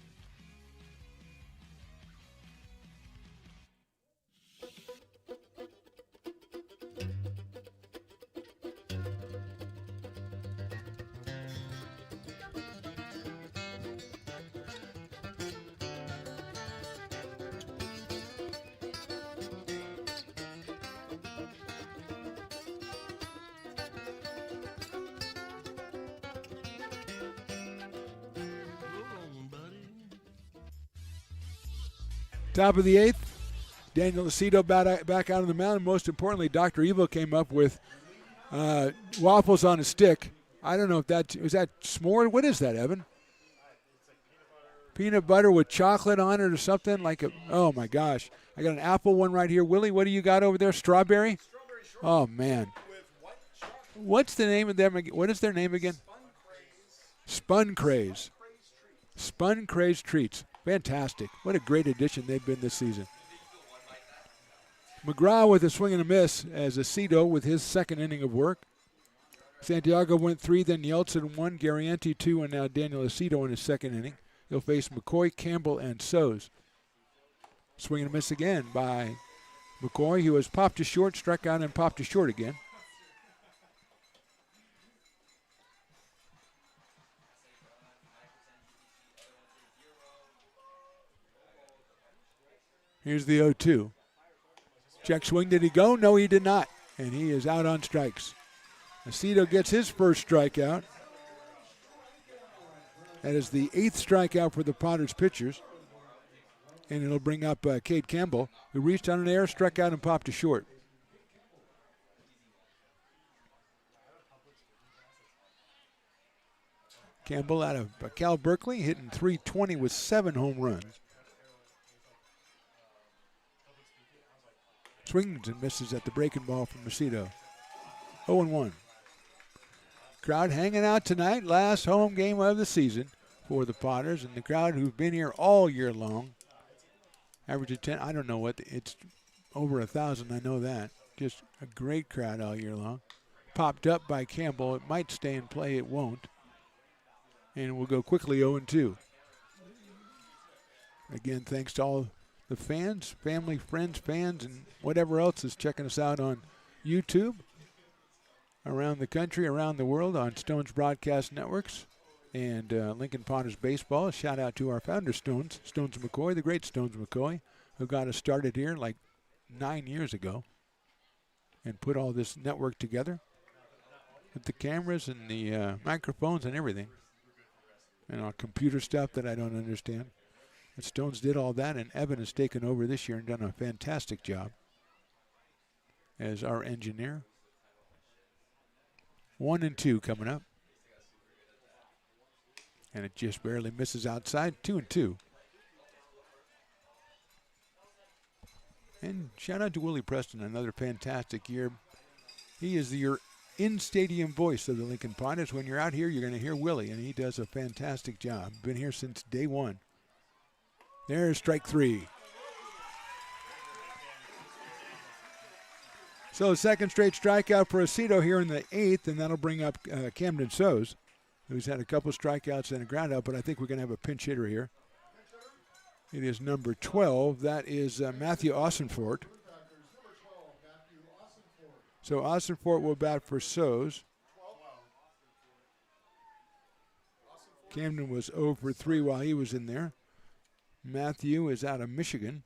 Top of the eighth, Daniel Aceto back out on the mound. And most importantly, Dr. Evo came up with waffles on a stick. I don't know if was that s'more? What is that, Evan? Peanut butter with chocolate on it or something like oh my gosh. I got an apple one right here. Willie, what do you got over there? Strawberry? Oh man. What's the name of them? What is their name again? Spun Craze. Spun Craze Treats. Fantastic. What a great addition they've been this season. McGraw with a swing and a miss as Aceto with his second inning of work. Santiago went 3, then Yeltsin 1, Garrienti 2, and now Daniel Aceto in his second inning. He'll face McCoy, Campbell, and Soes. Swing and a miss again by McCoy, who was popped to short, struck out, and popped to short again. Here's the 0-2. Check swing, did he go? No, he did not. And he is out on strikes. Aceto gets his first strikeout. That is the 8th strikeout for the Potters pitchers. And it'll bring up Cade Campbell, who reached on an air, struck out, and popped to short. Campbell out of Cal Berkeley, hitting .320 with 7 home runs. Swings and misses at the breaking ball from Aceto. 0-1. Crowd hanging out tonight. Last home game of the season for the Potters. And the crowd who've been here all year long. Average of 10. I don't know what. It's over 1,000. I know that. Just a great crowd all year long. Popped up by Campbell. It might stay in play. It won't. And we'll go quickly 0-2. Again, thanks to all the fans, family, friends, fans, and whatever else is checking us out on YouTube, around the country, around the world, on Stones Broadcast Networks, and Lincoln Potters Baseball. A shout out to our founder, Stones McCoy, the great Stones McCoy, who got us started here like 9 years ago and put all this network together with the cameras and the microphones and everything, and our computer stuff that I don't understand. But Stones did all that, and Evan has taken over this year and done a fantastic job as our engineer. 1-2 coming up. And it just barely misses outside. 2-2. And shout out to Willie Preston, another fantastic year. He is your in-stadium voice of the Lincoln Pirates. When you're out here, you're going to hear Willie, and he does a fantastic job. Been here since day one. There's strike 3. So second straight strikeout for Aceto here in the 8th, and that'll bring up Camden Soes, who's had a couple strikeouts and a ground out, but I think we're going to have a pinch hitter here. It is number 12. That is Matthew Austinfort. So Austinfort will bat for Soes. Camden was 0 for 3 while he was in there. Matthew is out of Michigan.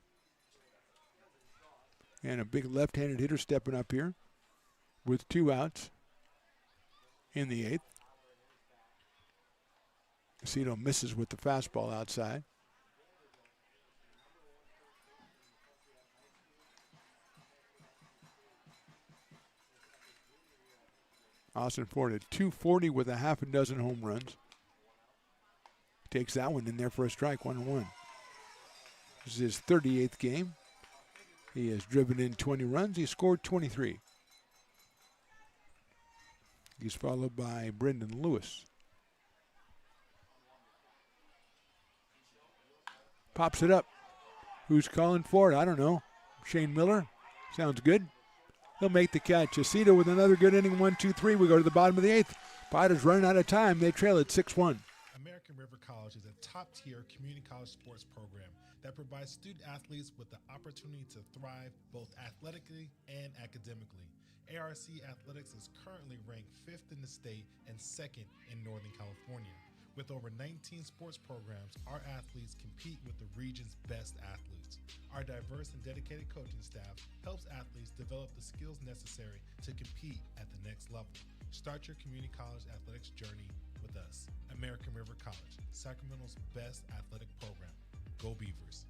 And a big left-handed hitter stepping up here with 2 outs in the 8th. Aceto misses with the fastball outside. Austinfort at 240 with a half a dozen home runs. Takes that one in there for a strike, 1-1. This is his 38th game. He has driven in 20 runs. He scored 23. He's followed by Brendan Lewis. Pops it up. Who's calling for it? I don't know. Shane Miller. Sounds good. He'll make the catch. Aceto with another good inning, 1-2-3. We go to the bottom of the 8th. Pirates running out of time. They trail at 6-1. American River College is a top-tier community college sports program that provides student athletes with the opportunity to thrive both athletically and academically. ARC Athletics is currently ranked 5th in the state and 2nd in Northern California. With over 19 sports programs, our athletes compete with the region's best athletes. Our diverse and dedicated coaching staff helps athletes develop the skills necessary to compete at the next level. Start your community college athletics journey with us. American River College, Sacramento's best athletic program. Go Beavers.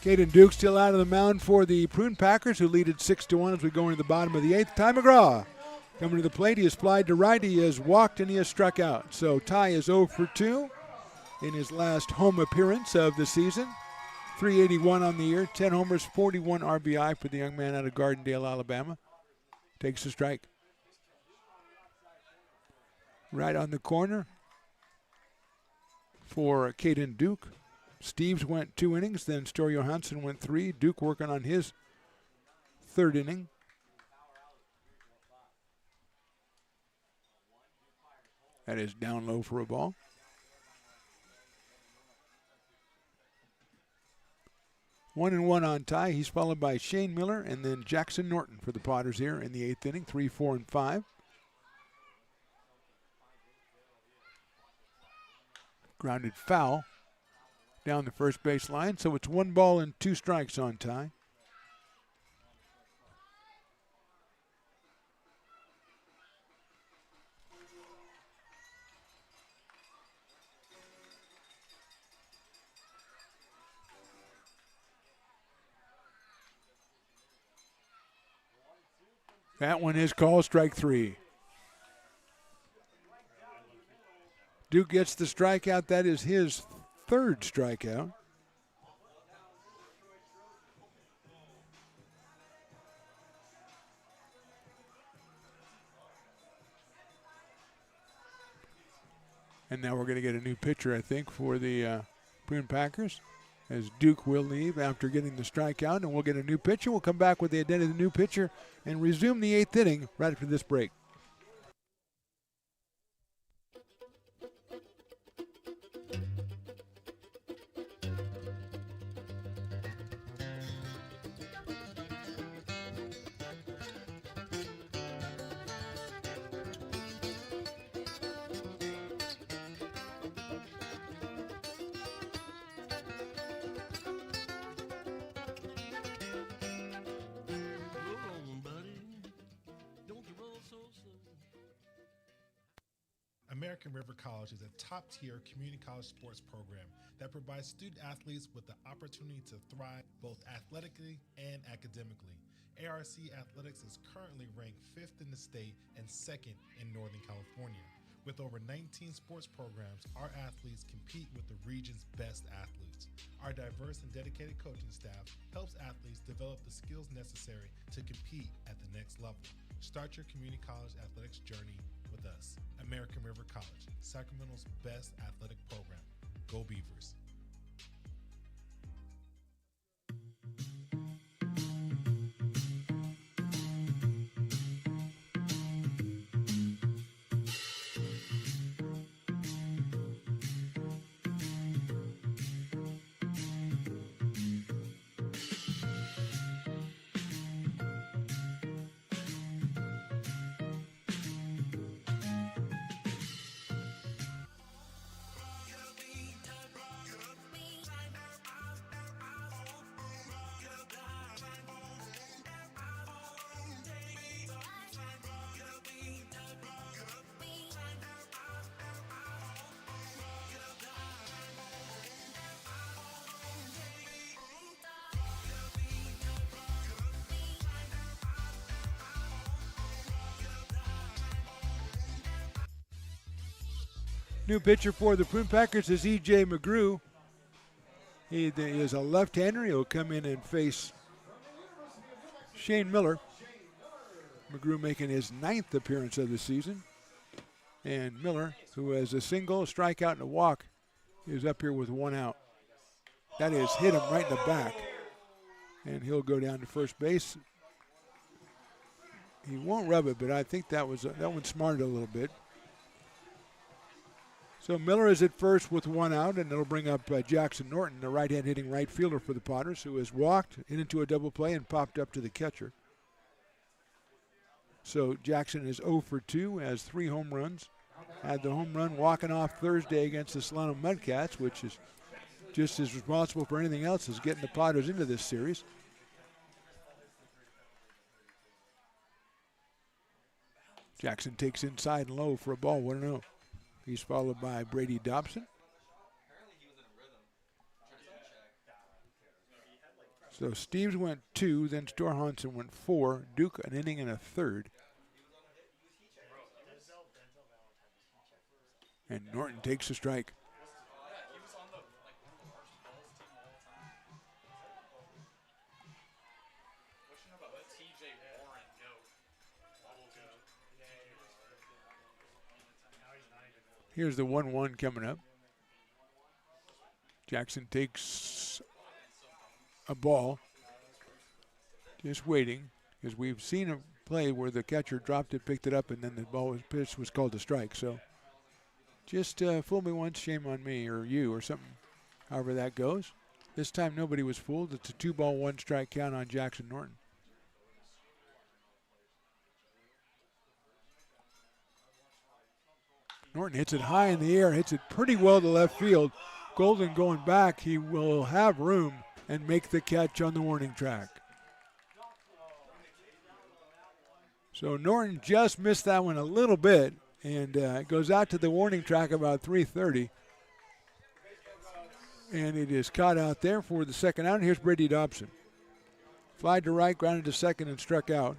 Caden Duke still out of the mound for the Prune Packers, who lead it 6-1 as we go into the bottom of the 8th. Ty McGraw coming to the plate. He has flied to right. He has walked and he has struck out. So Ty is 0 for 2 in his last home appearance of the season. 381 on the year, 10 homers, 41 RBI for the young man out of Gardendale, Alabama. Takes the strike. Right on the corner for Caden Duke. Steves went 2 innings, then Story Johansson went 3. Duke working on his 3rd inning. That is down low for a ball. 1-1 on Ty. He's followed by Shane Miller and then Jackson Norton for the Potters here in the 8th inning, 3, 4, and 5. Grounded foul down the first base line, so it's 1 ball and 2 strikes on Ty. That one is called strike 3. Duke gets the strikeout. That is his 3rd strikeout. And now we're going to get a new pitcher, I think, for the Prune Packers, as Duke will leave after getting the strikeout, and we'll get a new pitcher. We'll come back with the identity of the new pitcher and resume the 8th inning right after this break. American River College is a top-tier community college sports program that provides student-athletes with the opportunity to thrive both athletically and academically. ARC Athletics is currently ranked 5th in the state and 2nd in Northern California. With over 19 sports programs, our athletes compete with the region's best athletes. Our diverse and dedicated coaching staff helps athletes develop the skills necessary to compete at the next level. Start your community college athletics journey with us. American River College, Sacramento's best athletic program. Go Beavers. New pitcher for the Prune Packers is E.J. McGrew. He is a left-hander. He'll come in and face Shane Miller. McGrew making his 9th appearance of the season. And Miller, who has a single, a strikeout, and a walk, is up here with 1 out. That is hit him right in the back. And he'll go down to first base. He won't rub it, but I think that one smarted a little bit. So Miller is at first with 1 out, and it'll bring up Jackson Norton, the right-hand hitting right fielder for the Potters, who has walked into a double play and popped up to the catcher. So Jackson is 0 for 2, has 3 home runs. Had the home run walking off Thursday against the Solano Mudcats, which is just as responsible for anything else as getting the Potters into this series. Jackson takes inside and low for a ball, 1-0. He's followed by Brady Dobson. So Steves went 2, then Storhansen went 4, Duke an inning and a third. And Norton takes a strike. Here's the 1-1 coming up. Jackson takes a ball. Just waiting, because we've seen a play where the catcher dropped it, picked it up, and then the ball was pitched, was called a strike. So just fool me once, shame on me, or you, or something, however that goes. This time nobody was fooled. It's a 2-ball, 1-strike count on Jackson Norton. Norton hits it high in the air, hits it pretty well to left field. Golden going back, he will have room and make the catch on the warning track. So Norton just missed that one a little bit, and goes out to the warning track about 3:30. And it is caught out there for the second out. Here's Brady Dobson. Fly to right, grounded to second, and struck out.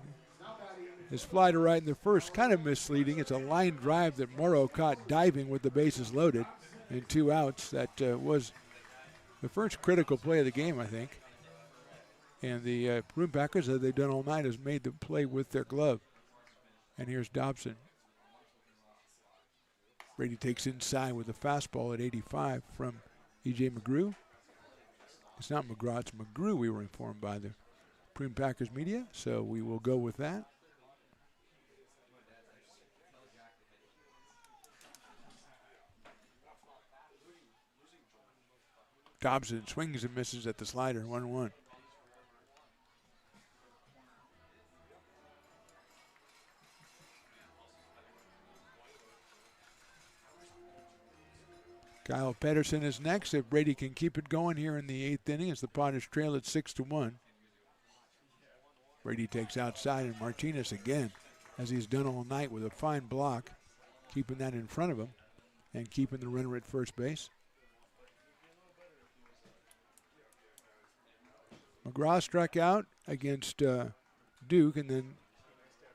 His fly to right in the first, kind of misleading. It's a line drive that Morrow caught diving with the bases loaded and 2 outs. That was the first critical play of the game, I think. And the Prune Packers, as they've done all night, has made the play with their glove. And here's Dobson. Brady takes inside with a fastball at 85 from E.J. McGrew. It's not McGraw, it's McGrew, we were informed by the Prune Packers media, so we will go with that. Dobson swings and misses at the slider, 1-1. Kyle Pedersen is next. If Brady can keep it going here in the 8th inning as the Potters trail at 6-1. Brady takes outside, and Martinez again, as he's done all night with a fine block, keeping that in front of him and keeping the runner at first base. McGraw struck out against Duke, and then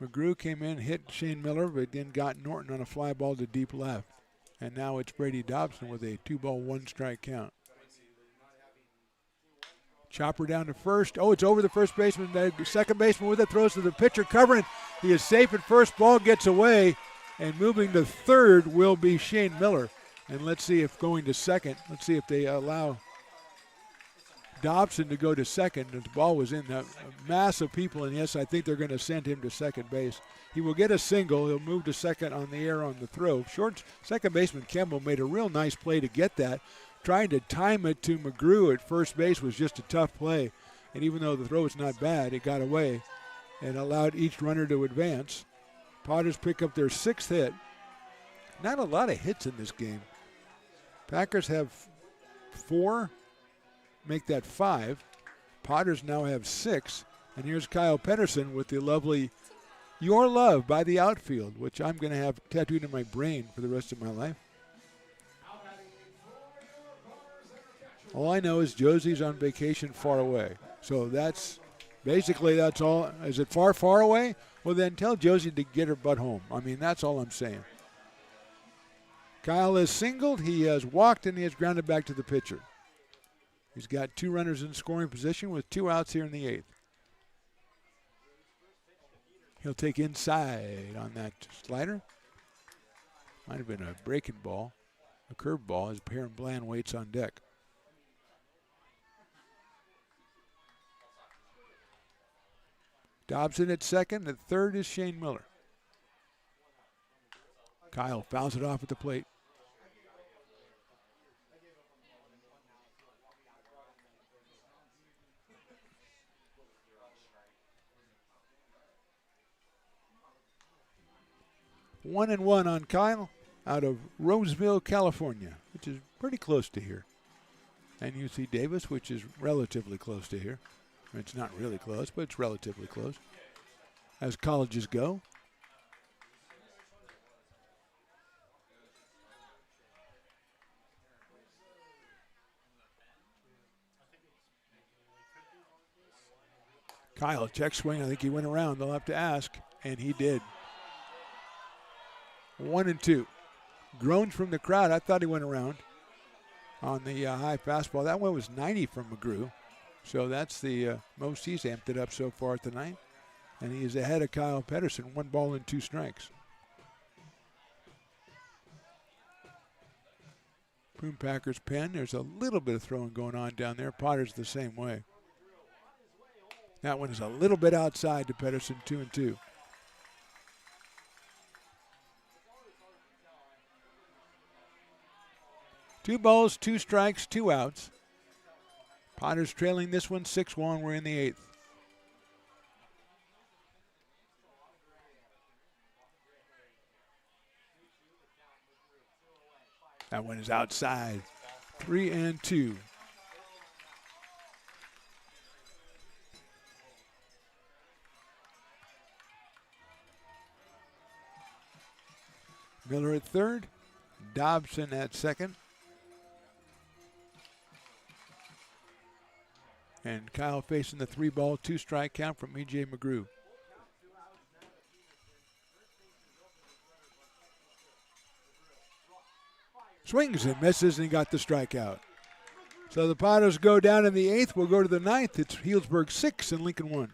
McGrew came in, hit Shane Miller, but then got Norton on a fly ball to deep left. And now it's Brady Dobson with a 2-ball, 1-strike count. Chopper down to first. Oh, it's over the first baseman. The second baseman with it, throws to the pitcher, covering. He is safe at first. Ball gets away, and moving to third will be Shane Miller. And let's see if going to second, let's see if they allow Dobson to go to second. The ball was in a mass of people, and yes, I think they're going to send him to second base. He will get a single. He'll move to second on the air on the throw. Second baseman Kemble made a real nice play to get that. Trying to time it to McGrew at first base was just a tough play. And even though the throw was not bad, it got away and allowed each runner to advance. Potters pick up their 6th hit. Not a lot of hits in this game. Packers have 4, make that 5. Potters now have 6. And here's Kyle Pedersen with the lovely "Your Love" by the outfield, which I'm going to have tattooed in my brain for the rest of my life. All I know is Josie's on vacation far away. So that's all. Is it far, far away? Well, then tell Josie to get her butt home. I mean, that's all I'm saying. Kyle has singled, he has walked, and he has grounded back to the pitcher. He's got 2 runners in scoring position with 2 outs here in the 8th. He'll take inside on that slider. Might have been a breaking ball, a curved ball, as Perrin Bland waits on deck. Dobson at second. At third is Shane Miller. Kyle fouls it off at the plate. One and one on Kyle out of Roseville, California, which is pretty close to here. And UC Davis, which is relatively close to here. It's not really close, but it's relatively close as colleges go. Kyle, check swing. I think he went around. They'll have to ask, and he did. 1-2. Groans from the crowd. I thought he went around on the high fastball. That one was 90 from McGrew. So that's the most he's amped it up so far tonight. And he is ahead of Kyle Pedersen, 1 ball and 2 strikes. Prune Packers pen. There's a little bit of throwing going on down there. Potter's the same way. That one is a little bit outside to Pedersen, 2-2. Two balls, 2 strikes, 2 outs. Potters trailing this one 6-1. We're in the 8th. That one is outside. 3-2. Miller at third. Dobson at second. And Kyle facing the 3 ball, 2 strike count from E.J. McGrew. Swings and misses, and he got the strikeout. So the Potters go down in the 8th. We'll go to the 9th. It's Healdsburg 6 and Lincoln 1.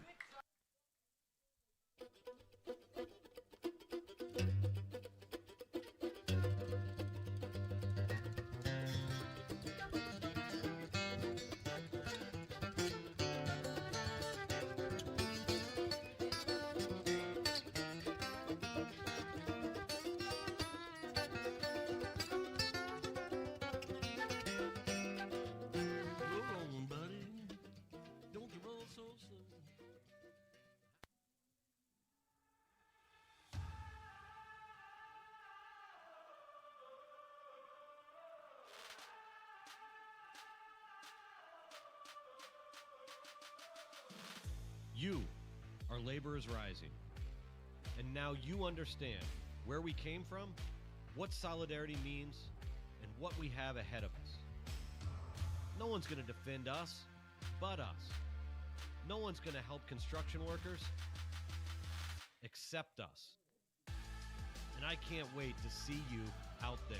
You are Laborers Rising. And now you understand where we came from, what solidarity means, and what we have ahead of us. No one's going to defend us but us. No one's going to help construction workers except us. And I can't wait to see you out there.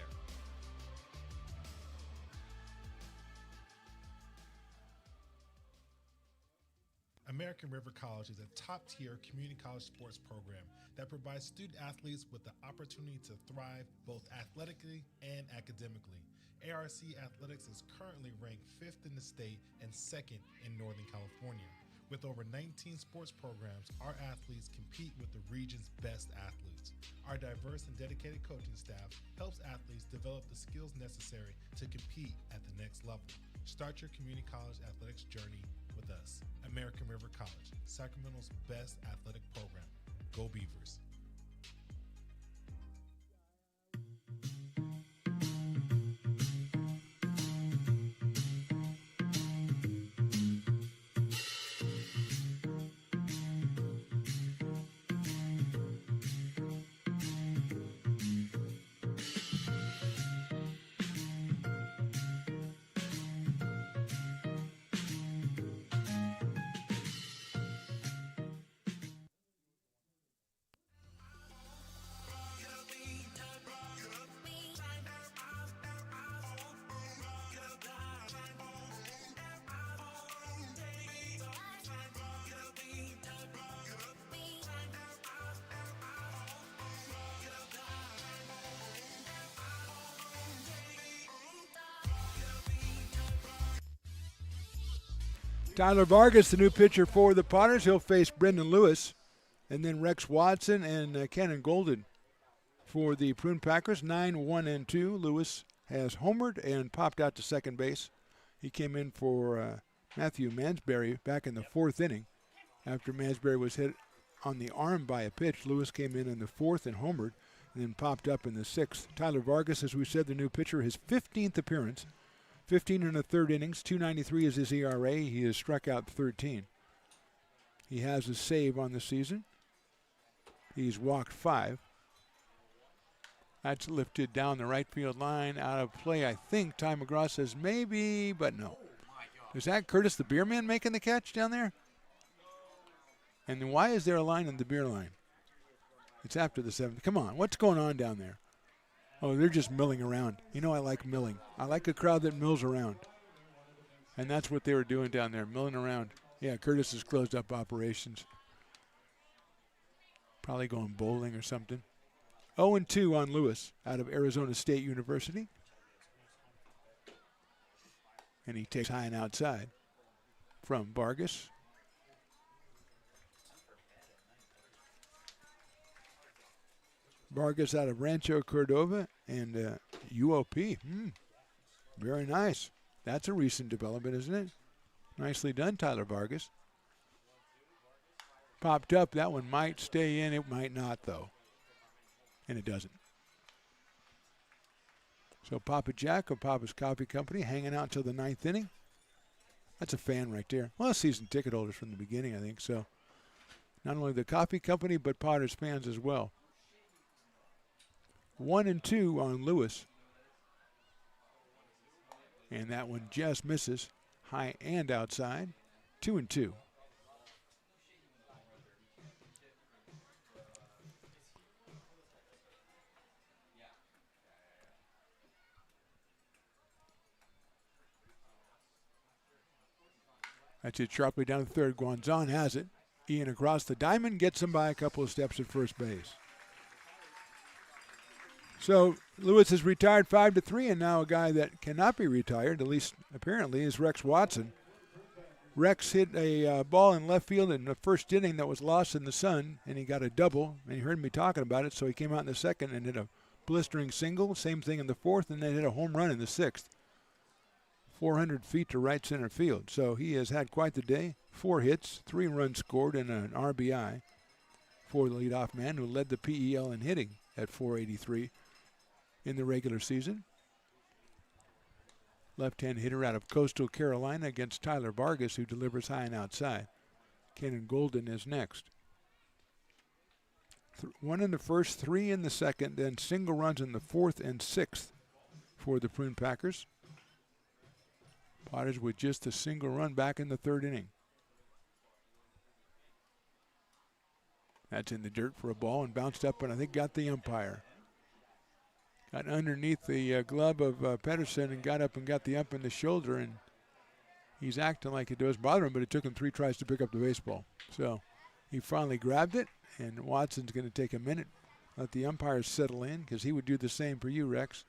American River College is a top-tier community college sports program that provides student athletes with the opportunity to thrive both athletically and academically. ARC Athletics is currently ranked 5th in the state and 2nd in Northern California. With over 19 sports programs, our athletes compete with the region's best athletes. Our diverse and dedicated coaching staff helps athletes develop the skills necessary to compete at the next level. Start your community college athletics journey with us. American River College, Sacramento's best athletic program. Go Beavers. Tyler Vargas, the new pitcher for the Potters. He'll face Brendan Lewis. And then Rex Watson and Cannon Golden for the Prune Packers. 9-1-2. Lewis has homered and popped out to second base. He came in for Matthew Mansberry back in the 4th inning. After Mansberry was hit on the arm by a pitch, Lewis came in the 4th and homered, and then popped up in the 6th. Tyler Vargas, as we said, the new pitcher, his 15th appearance. 15 in the 3rd innings, 2.93 is his ERA. He has struck out 13. He has a save on the season. He's walked 5. That's lifted down the right field line, out of play. I think Ty McGraw says maybe, but no. Is that Curtis the beer man making the catch down there? And then why is there a line in the beer line? It's after the 7th. Come on, what's going on down there? Oh, they're just milling around. You know I like milling. I like a crowd that mills around. And that's what they were doing down there, milling around. Yeah, Curtis has closed up operations. Probably going bowling or something. 0-2 on Lewis out of Arizona State University. And he takes high and outside from Vargas. Vargas out of Rancho Cordova and UOP. Very nice. That's a recent development, isn't it? Nicely done, Tyler Vargas. Popped up. That one might stay in. It might not, though. And it doesn't. So Papa Jack of Papa's Coffee Company hanging out until the 9th inning. That's a fan right there. Well, season ticket holders from the beginning, I think. So not only the coffee company, but Potters fans as well. 1-2 on Lewis. And that one just misses. High and outside. 2-2. That's it sharply down the 3rd. Guanzon has it. Ian across the diamond gets him by a couple of steps at first base. So Lewis is retired 5-3, and now a guy that cannot be retired, at least apparently, is Rex Watson. Rex hit a ball in left field in the 1st inning that was lost in the sun, and he got a double, and you heard me talking about it, so he came out in the 2nd and hit a blistering single, same thing in the 4th, and then hit a home run in the 6th. 400 feet to right center field. So he has had quite the day. 4 hits, 3 runs scored, and an RBI for the leadoff man who led the PEL in hitting at 483 in the regular season. Left-hand hitter out of Coastal Carolina against Tyler Vargas, who delivers high and outside. Kenan Golden is next. One in the first, 3 in the second, then single runs in the 4th and 6th for the Prune Packers. Potters with just a single run back in the 3rd inning. That's in the dirt for a ball and bounced up and I think got the umpire. Got underneath the glove of Pedersen and got up and got the ump in the shoulder, and he's acting like it does bother him, but it took him 3 tries to pick up the baseball. So he finally grabbed it, and Watson's going to take a minute, let the umpires settle in, because he would do the same for you, Rex.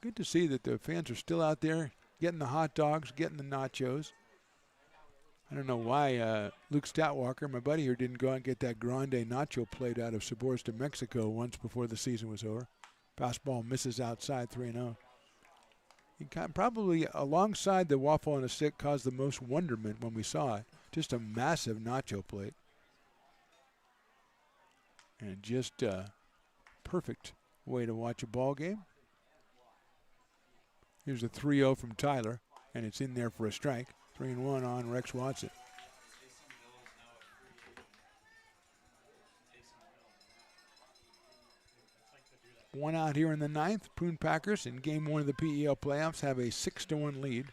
Good to see that the fans are still out there getting the hot dogs, getting the nachos. I don't know why Luke Statwalker, my buddy here, didn't go out and get that grande nacho plate out of Sabores de Mexico once before the season was over. Fastball misses outside, 3-0. He probably, alongside the waffle on a stick, caused the most wonderment when we saw it. Just a massive nacho plate. And just a perfect way to watch a ball game. Here's a 3-0 from Tyler, and it's in there for a strike. 3-1 on Rex Watson. One out here in the 9th. Prune Packers in Game 1 of the PEL playoffs have a 6-1 lead.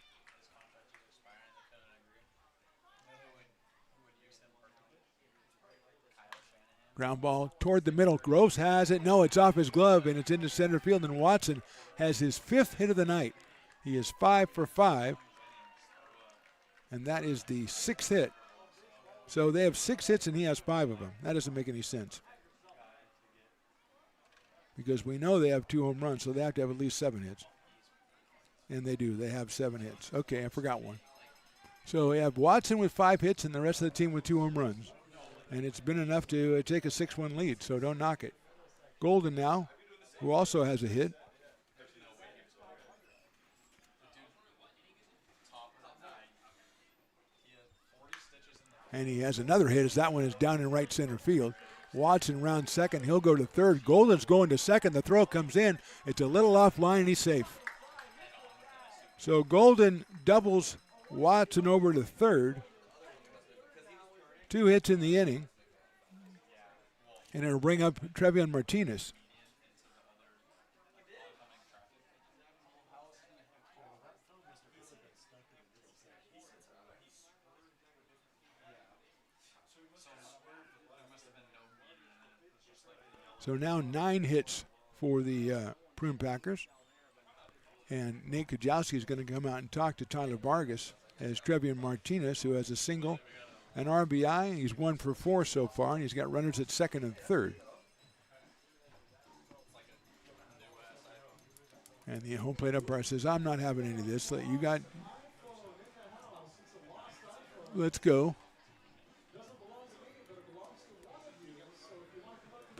Ground ball toward the middle. Groves has it. No, it's off his glove, and it's into center field, and Watson has his 5th hit of the night. He is 5 for 5. And that is the 6th hit. So they have 6 hits and he has 5 of them. That doesn't make any sense. Because we know they have 2 home runs, so they have to have at least 7 hits. And they do. They have 7 hits. Okay, I forgot one. So we have Watson with 5 hits and the rest of the team with 2 home runs. And it's been enough to take a 6-1 lead, so don't knock it. Golden now, who also has a hit. And he has another hit as that one is down in right center field. Watson rounds second. He'll go to third. Golden's going to second. The throw comes in. It's a little offline, and he's safe. So Golden doubles Watson over to third. 2 hits in the inning. And it'll bring up Trevion Martinez. So now 9 hits for the Prune Packers. And Nate Kujowski is going to come out and talk to Tyler Vargas as Trevion Martinez, who has a single, an RBI. He's 1 for 4 so far, and he's got runners at second and third. And the home plate umpire says, I'm not having any of this. Let's go.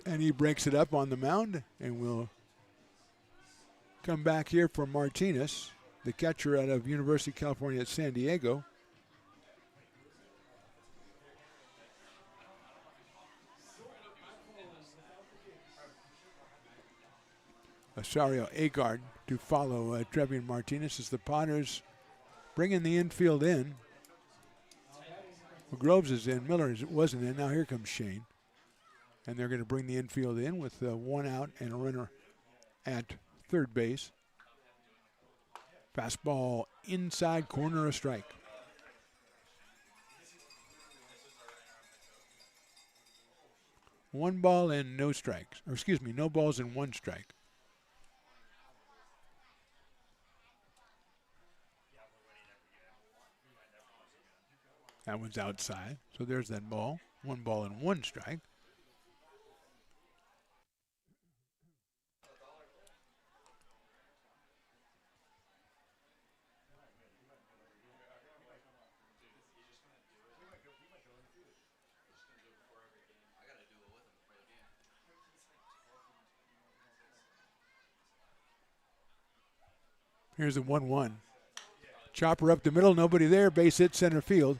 And he breaks it up on the mound, and we'll come back here for Martinez, the catcher out of University of California at San Diego. Asario Agard to follow Trevion Martinez as the Potters bringing the infield in. Well, Groves is in, Miller wasn't in. Now here comes Shane. And they're going to bring the infield in with 1 out and a runner at third base. Fastball inside corner, a strike. One ball and no strikes. Or excuse me, no balls and 1 strike. That one's outside. So there's that ball. 1 ball and 1 strike. Here's the 1-1. Chopper up the middle, nobody there, base hit center field.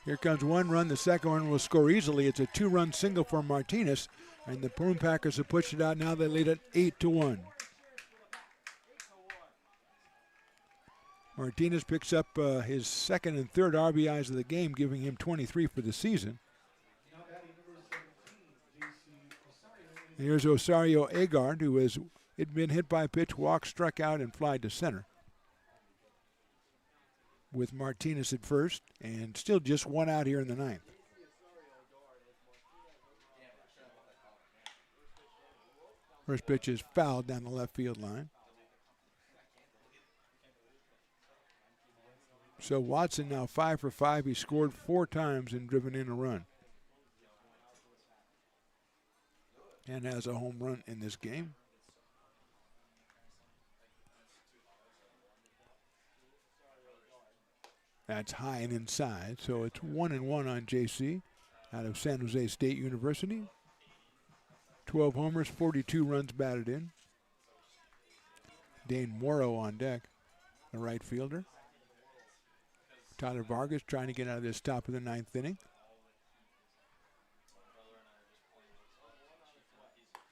Here comes 1 run, the second one will score easily. It's a 2-run single for Martinez, and the Prune Packers have pushed it out. Now they lead it 8-1. Martinez picks up his second and third RBIs of the game, giving him 23 for the season. And here's Osario Agard, who had been hit by a pitch, walked, struck out, and flied to center. With Martinez at first, and still just one out here in the ninth. First pitch is fouled down the left field line. So Watson now 5 for 5. He scored 4 times and driven in a run. And has a home run in this game. That's high and inside, so it's 1-1 on JC out of San Jose State University. 12 homers, 42 runs batted in. Dane Morrow on deck, the right fielder. Tyler Vargas trying to get out of this top of the ninth inning.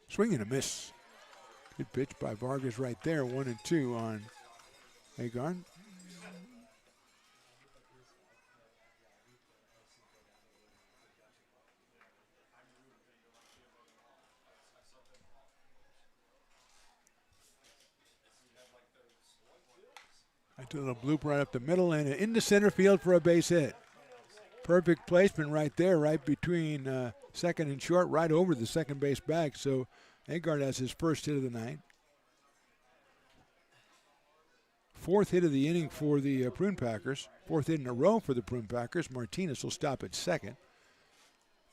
Swing and a miss. Good pitch by Vargas right there. 1-2 on Agard. A little bloop right up the middle and into center field for a base hit. Perfect placement right there, right between second and short, right over the second base bag. So Agard has his first hit of the night. Fourth hit of the inning for the Prune Packers. Fourth hit in a row for the Prune Packers. Martinez will stop at second.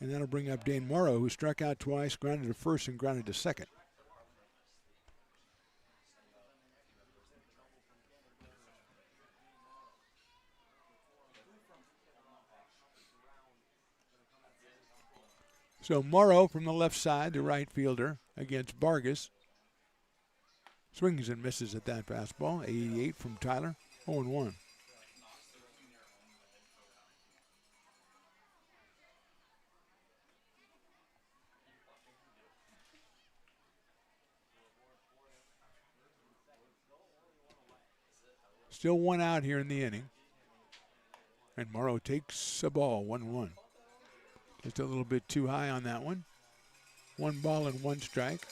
And that'll bring up Dane Morrow, who struck out twice, grounded to first, and grounded to second. So Morrow from the left side, the right fielder, against Vargas. Swings and misses at that fastball. 88 from Tyler, 0-1. Still one out here in the inning. And Morrow takes a ball, 1-1. Just a little bit too high on that one. 1 ball and 1 strike.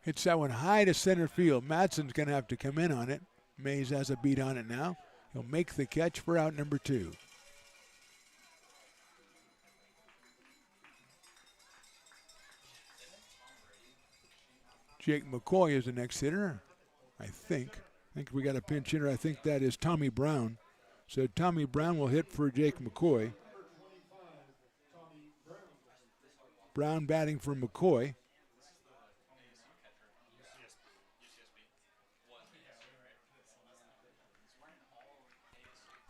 Hits that one high to center field. Madsen's going to have to come in on it. Mays has a beat on it now. He'll make the catch for out number 2. Jake McCoy is the next hitter, I think. I think we got a pinch hitter. I think that is Tommy Brown. So Tommy Brown will hit for Jake McCoy. Brown batting for McCoy.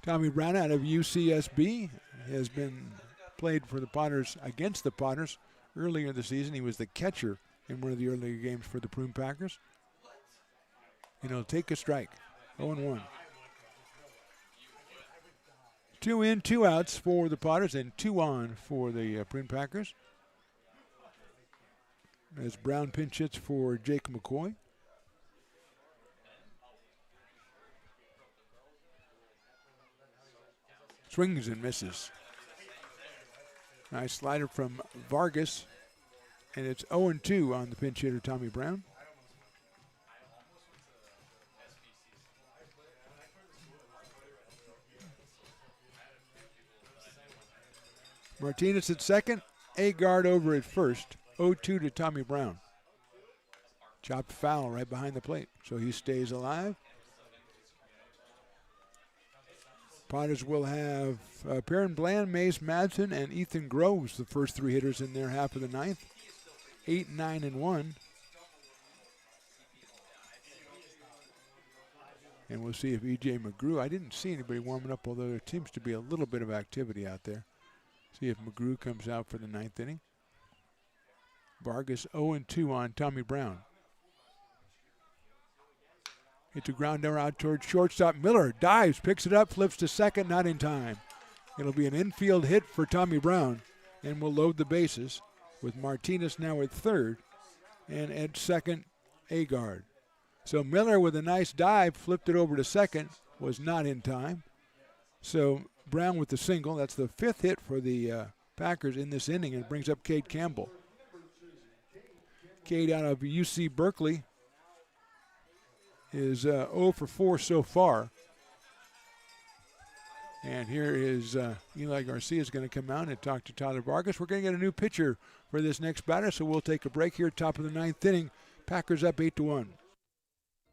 Tommy Brown out of UCSB has been played for the Potters, against the Potters earlier in the season. He was the catcher in one of the earlier games for the Prune Packers. And he'll take a strike. 0-1. 2 in, 2 outs for the Potters, and 2 on for the Prune Packers. As Brown pinch hits for Jake McCoy. Swings and misses. Nice slider from Vargas. And it's 0-2 on the pinch hitter, Tommy Brown. Martinez at second. Agard over at first. 0-2 to Tommy Brown. Chopped foul right behind the plate, so he stays alive. Potters will have Perrin Bland, Mace Madsen, and Ethan Groves, the first 3 hitters in their half of the ninth. 8, 9, and 1. And we'll see if E.J. McGrew, I didn't see anybody warming up, although there seems to be a little bit of activity out there. See if McGrew comes out for the ninth inning. Vargas 0-2 on Tommy Brown. It's a grounder out towards shortstop. Miller dives, picks it up, flips to second, not in time. It'll be an infield hit for Tommy Brown, and will load the bases with Martinez now at third and at second, Agard. So Miller with a nice dive, flipped it over to second, was not in time. So Brown with the single. That's the fifth hit for the Packers in this inning, and brings up Cade Campbell. Cade out of UC Berkeley is 0 for 4 so far. And here is Eli Garcia is going to come out and talk to Tyler Vargas. We're going to get a new pitcher for this next batter, so we'll take a break here, top of the ninth inning. Packers up 8-1.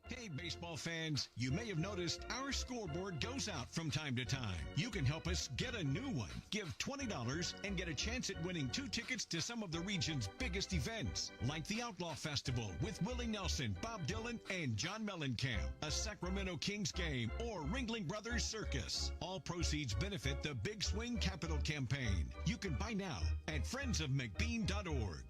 Hey, baseball fans, you may have noticed our scoreboard goes out from time to time. You can help us get a new one. Give $20 and get a chance at winning 2 tickets to some of the region's biggest events, like the Outlaw Festival with Willie Nelson, Bob Dylan, and John Mellencamp, a Sacramento Kings game, or Ringling Brothers Circus. All proceeds benefit the Big Swing Capital Campaign. You can buy now at friendsofmcbean.org.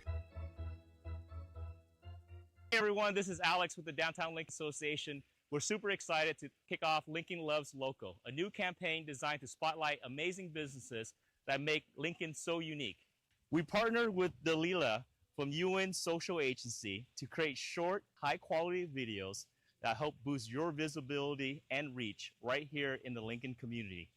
Hey everyone, this is Alex with the Downtown Lincoln Association. We're super excited to kick off Lincoln Loves Local, a new campaign designed to spotlight amazing businesses that make Lincoln so unique. We partnered with Dalila from UN Social Agency to create short, high-quality videos that help boost your visibility and reach right here in the Lincoln community.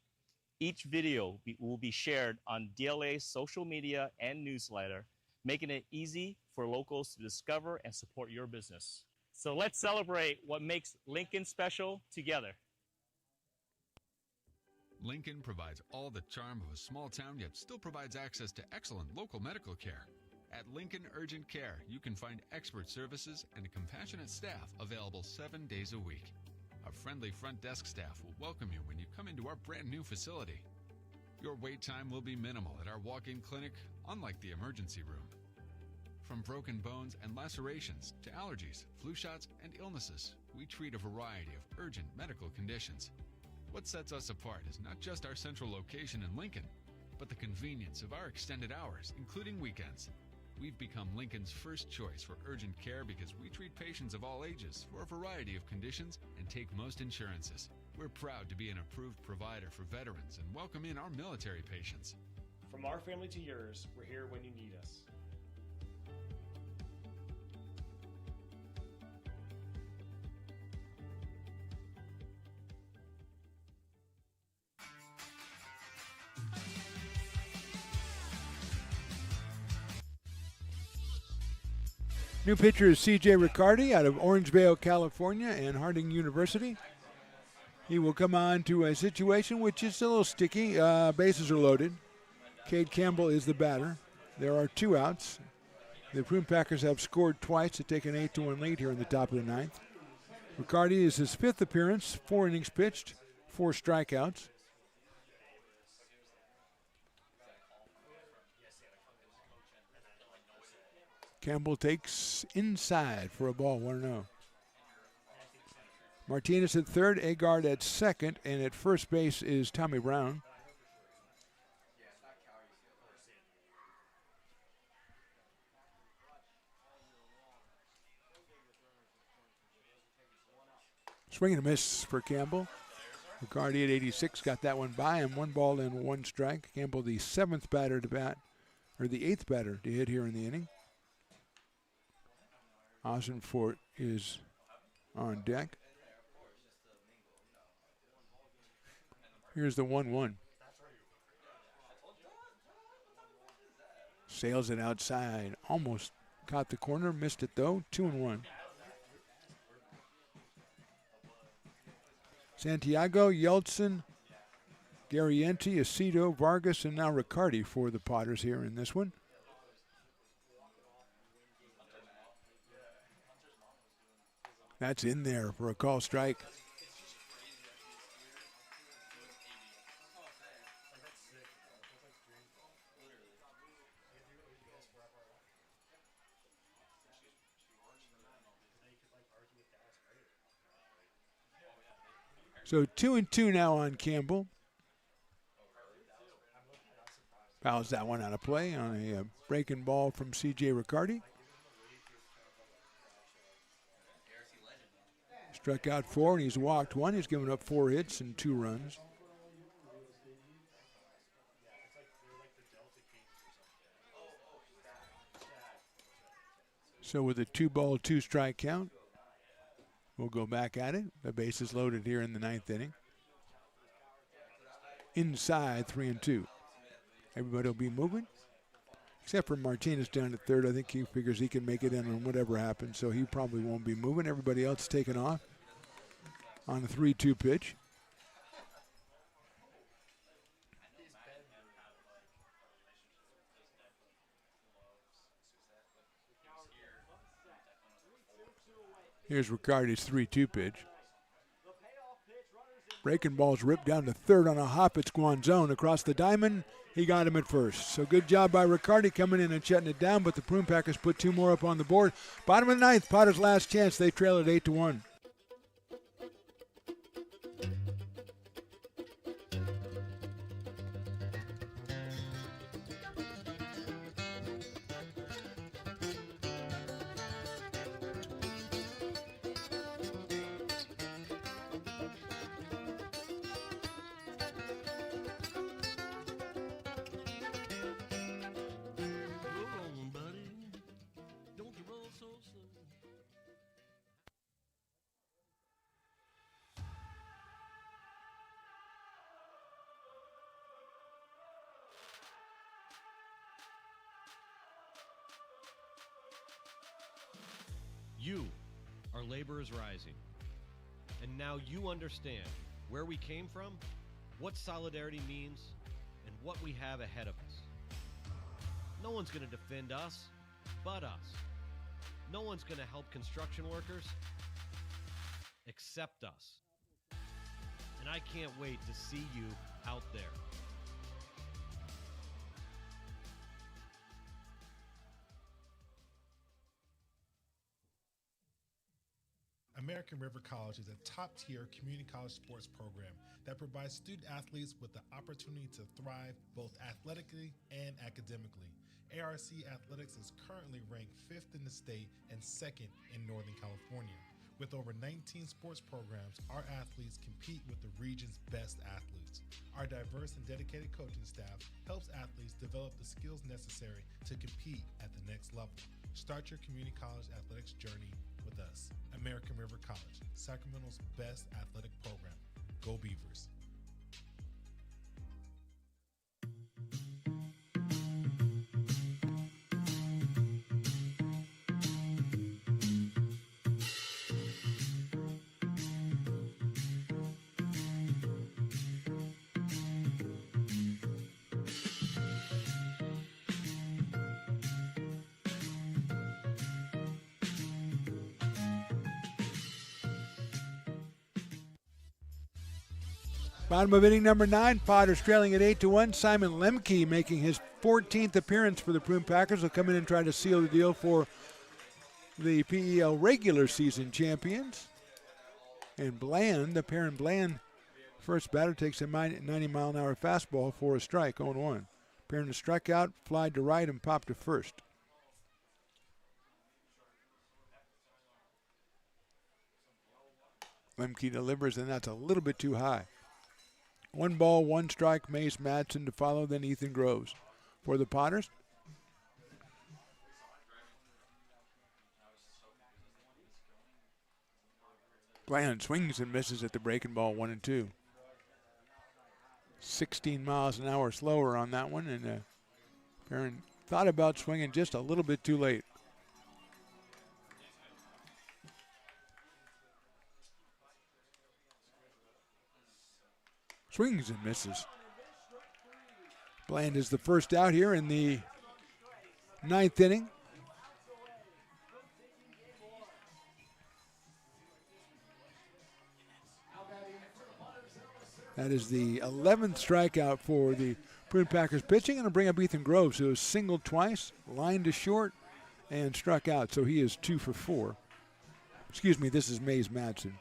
Each video will be shared on DLA's social media and newsletter, making it easy for locals to discover and support your business. So let's celebrate what makes Lincoln special together. Lincoln provides all the charm of a small town, yet still provides access to excellent local medical care. At Lincoln Urgent Care, you can find expert services and a compassionate staff available 7 days a week. A friendly front desk staff will welcome you when you come into our brand new facility. Your wait time will be minimal at our walk-in clinic, unlike the emergency room. From broken bones and lacerations to allergies, flu shots, and illnesses, we treat a variety of urgent medical conditions. What sets us apart is not just our central location in Lincoln, but the convenience of our extended hours, including weekends. We've become Lincoln's first choice for urgent care because we treat patients of all ages for a variety of conditions and take most insurances. We're proud to be an approved provider for veterans and welcome in our military patients. From our family to yours, we're here when you need us. New pitcher is C.J. Riccardi out of Orangevale, California, and Harding University. He will come on to a situation which is a little sticky. Bases are loaded. Cade Campbell is the batter. There are 2 outs. The Prune Packers have scored twice to take an 8-1 lead here in the top of the ninth. Riccardi is his 5th appearance, 4 innings pitched, 4 strikeouts. Campbell takes inside for a ball, 1-0. Martinez at third, Agard at second, and at first base is Tommy Brown. Swing and a miss for Campbell. Riccardi at 86 got that one by him. 1 ball and 1 strike. Campbell the 7th batter to bat, or the 8th batter to hit here in the inning. Ossenfort is on deck. Here's the 1-1. Sails it outside. Almost caught the corner. Missed it though. 2-1. Santiago, Yeltsin, Garrienti, Aceto, Vargas, and now Riccardi for the Potters here in this one. That's in there for a call strike. So 2-2 now on Campbell. Fouls that one out of play on a breaking ball from C.J. Riccardi. Struck out 4, and he's walked 1. He's given up 4 hits and 2 runs. So with a 2-ball, 2-strike count, we'll go back at it. The base is loaded here in the 9th inning. Inside 3-2. Everybody will be moving, except for Martinez down at third. I think he figures he can make it in on whatever happens, so he probably won't be moving. Everybody else taking off on a 3-2 pitch. Here's Riccardi's 3-2 pitch. Breaking ball's ripped down to third on a hop. It's Guanzone across the diamond. He got him at first. So good job by Riccardi coming in and shutting it down, but the Prune Packers put 2 more up on the board. Bottom of the 9th, Potter's last chance. They trail it 8-1. You are laborers rising. And now you understand where we came from, what solidarity means, and what we have ahead of us. No one's going to defend us but us. No one's going to help construction workers except us. And I can't wait to see you out there. American River College is a top-tier community college sports program that provides student athletes with the opportunity to thrive both athletically and academically. ARC Athletics is currently ranked 5th in the state and 2nd in Northern California. With over 19 sports programs, our athletes compete with the region's best athletes. Our diverse and dedicated coaching staff helps athletes develop the skills necessary to compete at the next level. Start your community college athletics journey with us. American River College, Sacramento's best athletic program. Go Beavers. Bottom of inning number 9, Potters trailing at 8-1. Simon Lemke making his 14th appearance for the Prune Packers. Will come in and try to seal the deal for the PEL regular season champions. And Bland, the Perrin Bland, first batter takes a 90-mile-an-hour fastball for a strike, 0-1. Perrin struck out, flied to right, and popped to first. Lemke delivers, and that's a little bit too high. 1 ball, 1 strike, Mace Madsen to follow, then Ethan Groves. For the Potters, Bland swings and misses at the breaking ball, 1-2. 16 miles an hour slower on that one, and Perrin thought about swinging just a little bit too late. Swings and misses. Bland is the first out here in the 9th inning. That is the 11th strikeout for the Prune Packers pitching, and it'll bring up Ethan Groves, who has singled twice, lined to short, and struck out. So he is 2 for 4. Excuse me, this is Mays Madsen.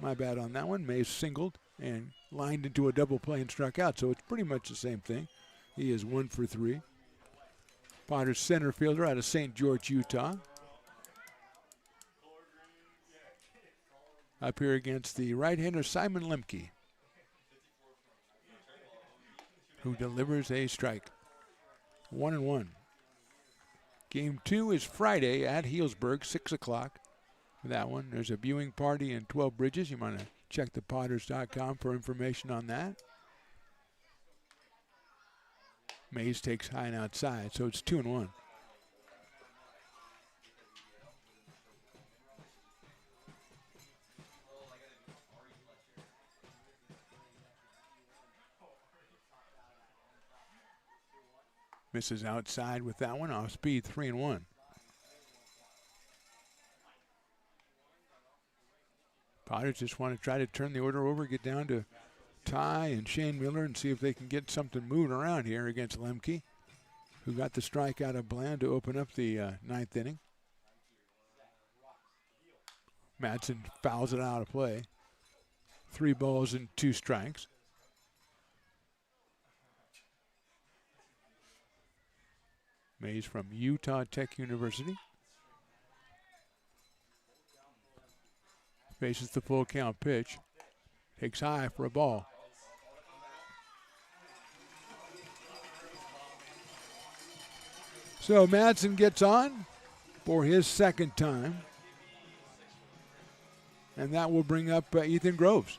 My bad on that one. Mays singled and lined into a double play and struck out, so it's pretty much the same thing. He is 1 for 3. Potters center fielder out of St. George, Utah. up here against the right-hander Simon Lemke, who delivers a strike. 1-1. Game 2 is Friday at Healdsburg, 6 o'clock. For that one, there's a viewing party in 12 Bridges. You want to check thepotters.com for information on that. Mays takes high and outside, so it's 2-1. Misses outside with that one, off speed, 3-1. Potters just want to try to turn the order over, get down to Ty and Shane Miller and see if they can get something moving around here against Lemke, who got the strikeout of Bland to open up the ninth inning. Madsen fouls it out of play. 3 balls and 2 strikes. Mays from Utah Tech University. Faces the full count pitch. Takes high for a ball. So Madsen gets on for his second time. And that will bring up Ethan Groves.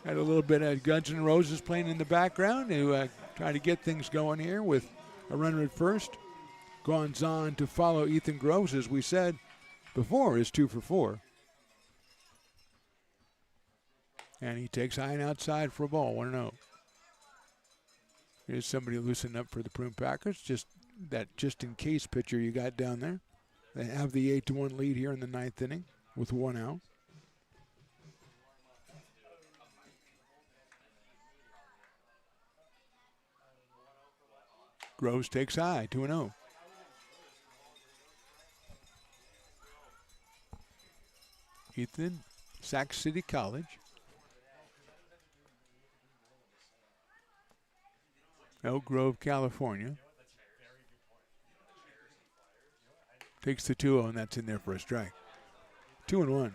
Had a little bit of Guns N' Roses playing in the background to try to get things going here with a runner at first. Gonzon to follow Ethan Groves, as we said before, is 2 for 4. And he takes high and outside for a ball, 1-0. Here's somebody loosening up for the Prune Packers. Just that just-in-case pitcher you got down there. They have the 8-1 lead here in the ninth inning with 1 out. Groves takes high, 2-0. Ethan, Sac City College. Elk Grove, California. Takes the 2-0, and that's in there for a strike. 2-1.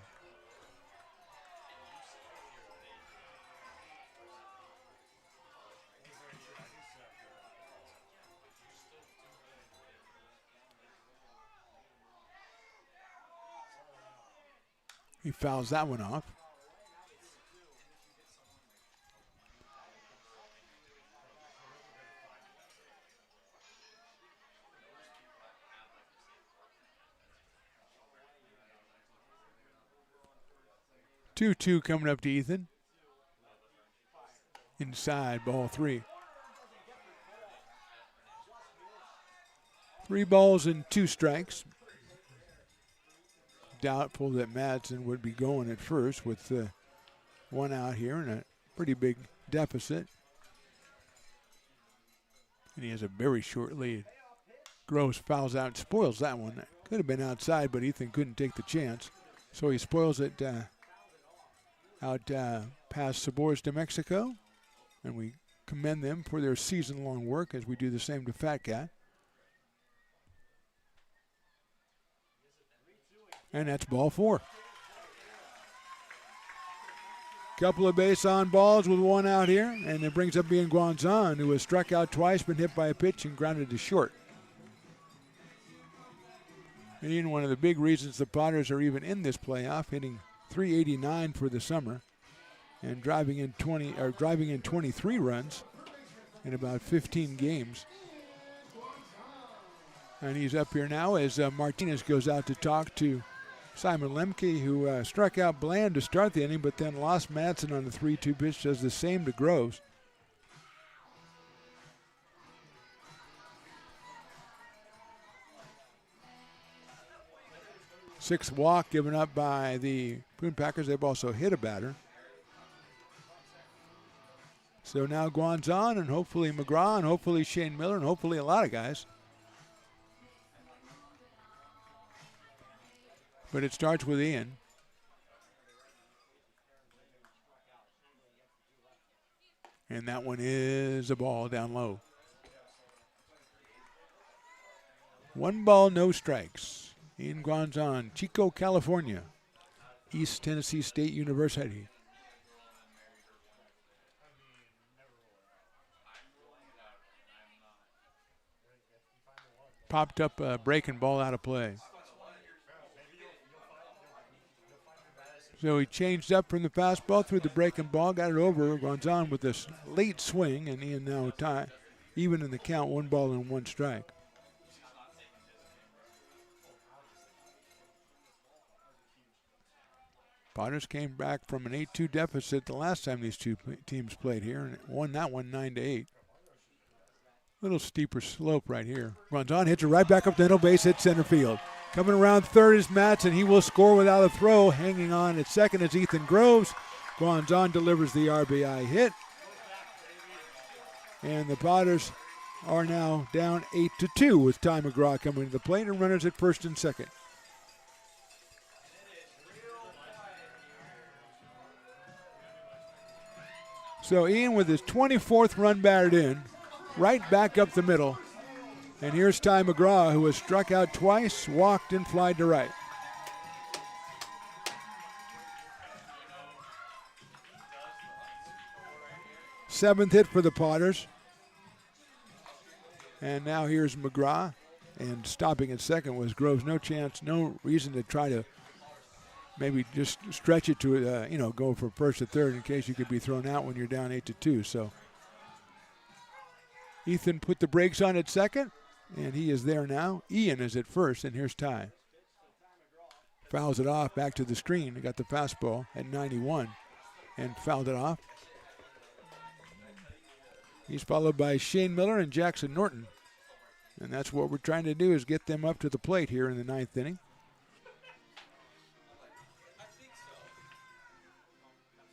He fouls that one off. Two coming up to Ethan. Inside, ball 3. 3 balls and 2 strikes. Doubtful that Madsen would be going at first with 1 out here and a pretty big deficit. And he has a very short lead. Groves fouls out and spoils that one. Could have been outside, but Ethan couldn't take the chance. So he spoils it out past Sabores de Mexico. And we commend them for their season-long work as we do the same to Fat Cat. And that's ball 4. Couple of base on balls with 1 out here, and it brings up Ian Guanzon, who has struck out twice, been hit by a pitch, and grounded to short. Ian, one of the big reasons the Potters are even in this playoff, hitting .389 for the summer, and driving in 23 runs in about 15 games. And he's up here now as Martinez goes out to talk to Simon Lemke, who struck out Bland to start the inning, but then lost Madsen on the 3-2 pitch, does the same to Groves. Sixth walk given up by the Prune Packers. They've also hit a batter. So now Guanzon and hopefully McGraw and hopefully Shane Miller and hopefully a lot of guys. But it starts with Ian. And that one is a ball down low. 1 ball, no strikes. Ian Guanzon, Chico, California. East Tennessee State University. Popped up a breaking ball out of play. So he changed up from the fastball, threw the breaking ball, got it over, runs on with this late swing, and Ian now tie, even in the count, 1 ball and 1 strike. Potters came back from an 8-2 deficit the last time these two teams played here, and won that one 9-8. Little steeper slope right here. Runs on, hits it right back up the middle, base hit center field. Coming around third is Matz, and he will score without a throw. Hanging on at second is Ethan Groves. Guanzon delivers the RBI hit. And the Potters are now down 8-2 with Ty McGraw coming to the plate and runners at first and second. So Ian with his 24th run batted in, right back up the middle. And here's Ty McGraw, who has struck out twice, walked, and flied to right. Seventh hit for the Potters. And now here's McGraw. And stopping at second was Groves. No chance, no reason to try to maybe just stretch it to, go for first or third in case you could be thrown out when you're down 8-2. So Ethan put the brakes on at second. And he is there now. Ian is at first, and here's Ty. Fouls it off back to the screen. He got the fastball at 91 and fouled it off. He's followed by Shane Miller and Jackson Norton. And that's what we're trying to do, is get them up to the plate here in the 9th inning.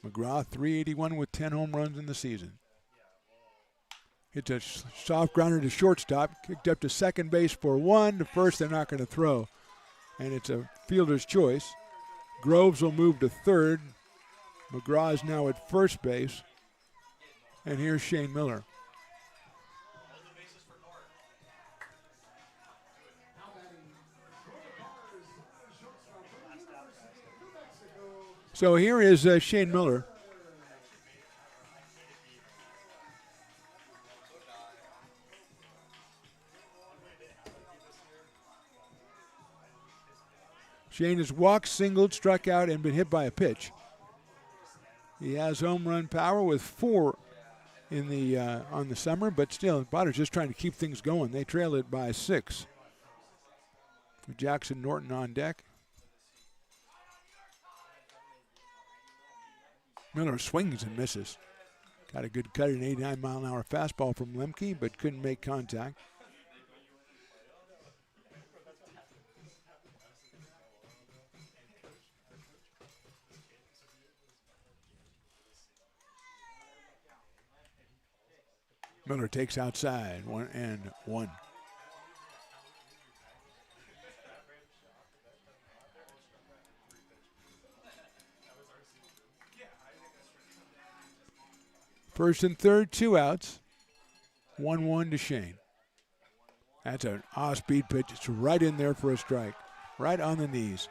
McGraw, 381 with 10 home runs in the season. It's a soft grounder to shortstop, kicked up to second base for 1. To first, they're not going to throw. And it's a fielder's choice. Groves will move to third. McGraw is now at first base. And here's Shane Miller. So here is Shane Miller. Shane has walked, singled, struck out, and been hit by a pitch. He has home run power with 4 in the on the summer, but still, Potters just trying to keep things going. They trail it by 6. With Jackson Norton on deck. Miller swings and misses. Got a good cut, an 89-mile-an-hour fastball from Lemke, but couldn't make contact. Miller takes outside, 1-1. First and third, 2 outs. 1-1 to Shane. That's an off-speed pitch. It's right in there for a strike. Right on the knees.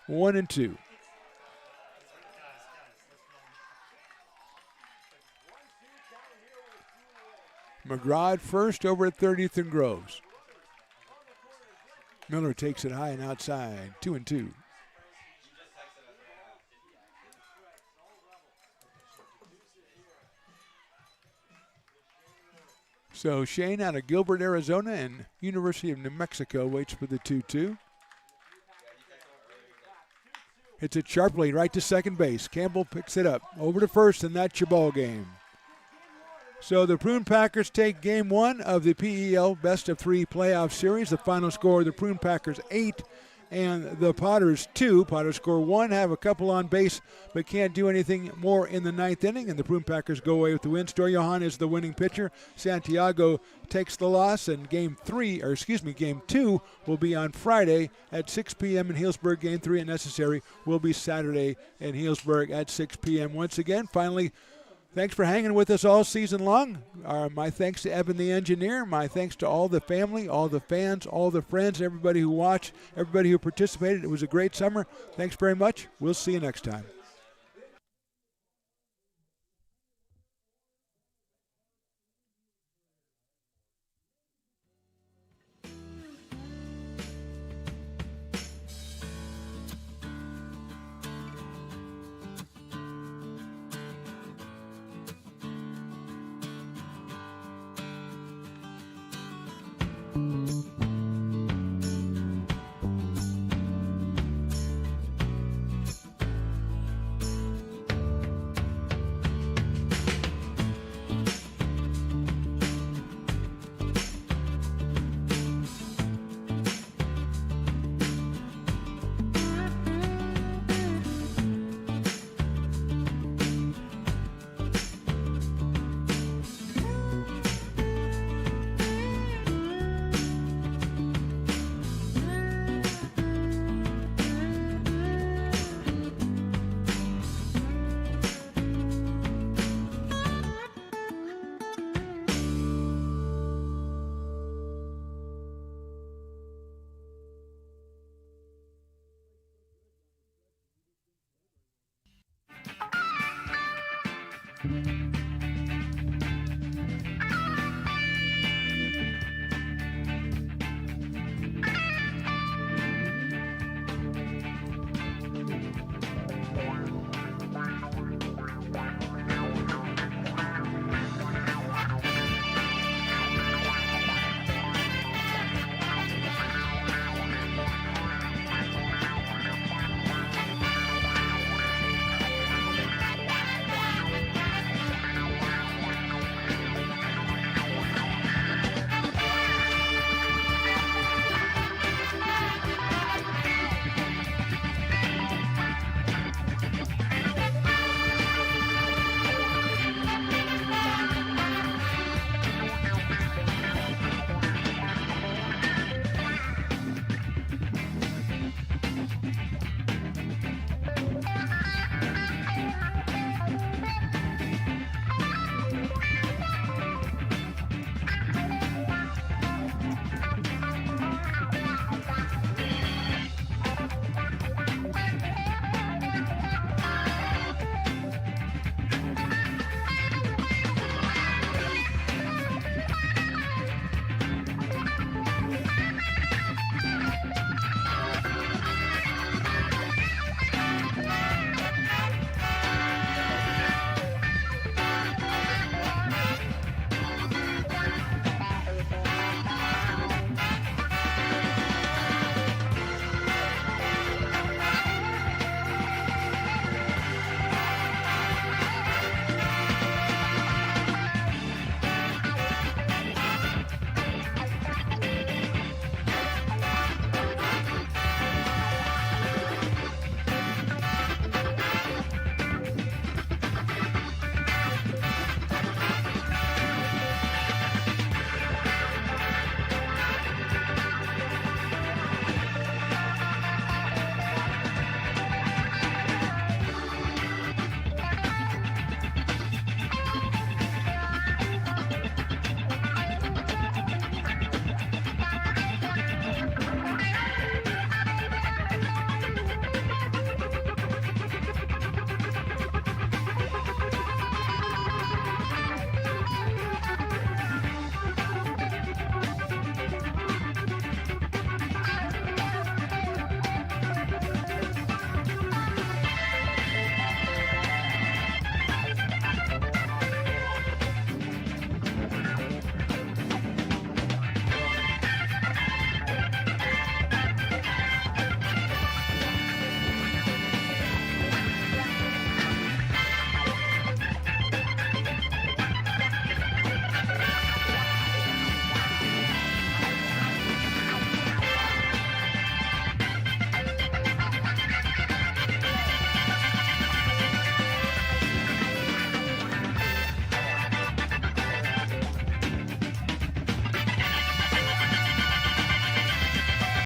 1-2. McGraw at first, over at 30th and Groves. Miller takes it high and outside, 2-2. So Shane out of Gilbert, Arizona, and University of New Mexico waits for the 2-2. Hits it sharply right to second base. Campbell picks it up over to first, and that's your ball game. So the Prune Packers take game 1 of the PEL Best of 3 playoff series. The final score, the Prune Packers 8 and the Potters 2. Potters score 1, have a couple on base, but can't do anything more in the 9th inning, and the Prune Packers go away with the win. Storjohan is the winning pitcher. Santiago takes the loss, and game 2 will be on Friday at 6 p.m. in Healdsburg. Game 3 and necessary will be Saturday in Healdsburg at 6 p.m. Once again, finally, Thanks for hanging with us all season long. My thanks to Evan the engineer. My thanks to all the family, all the fans, all the friends, everybody who watched, everybody who participated. It was a great summer. Thanks very much. We'll see you next time.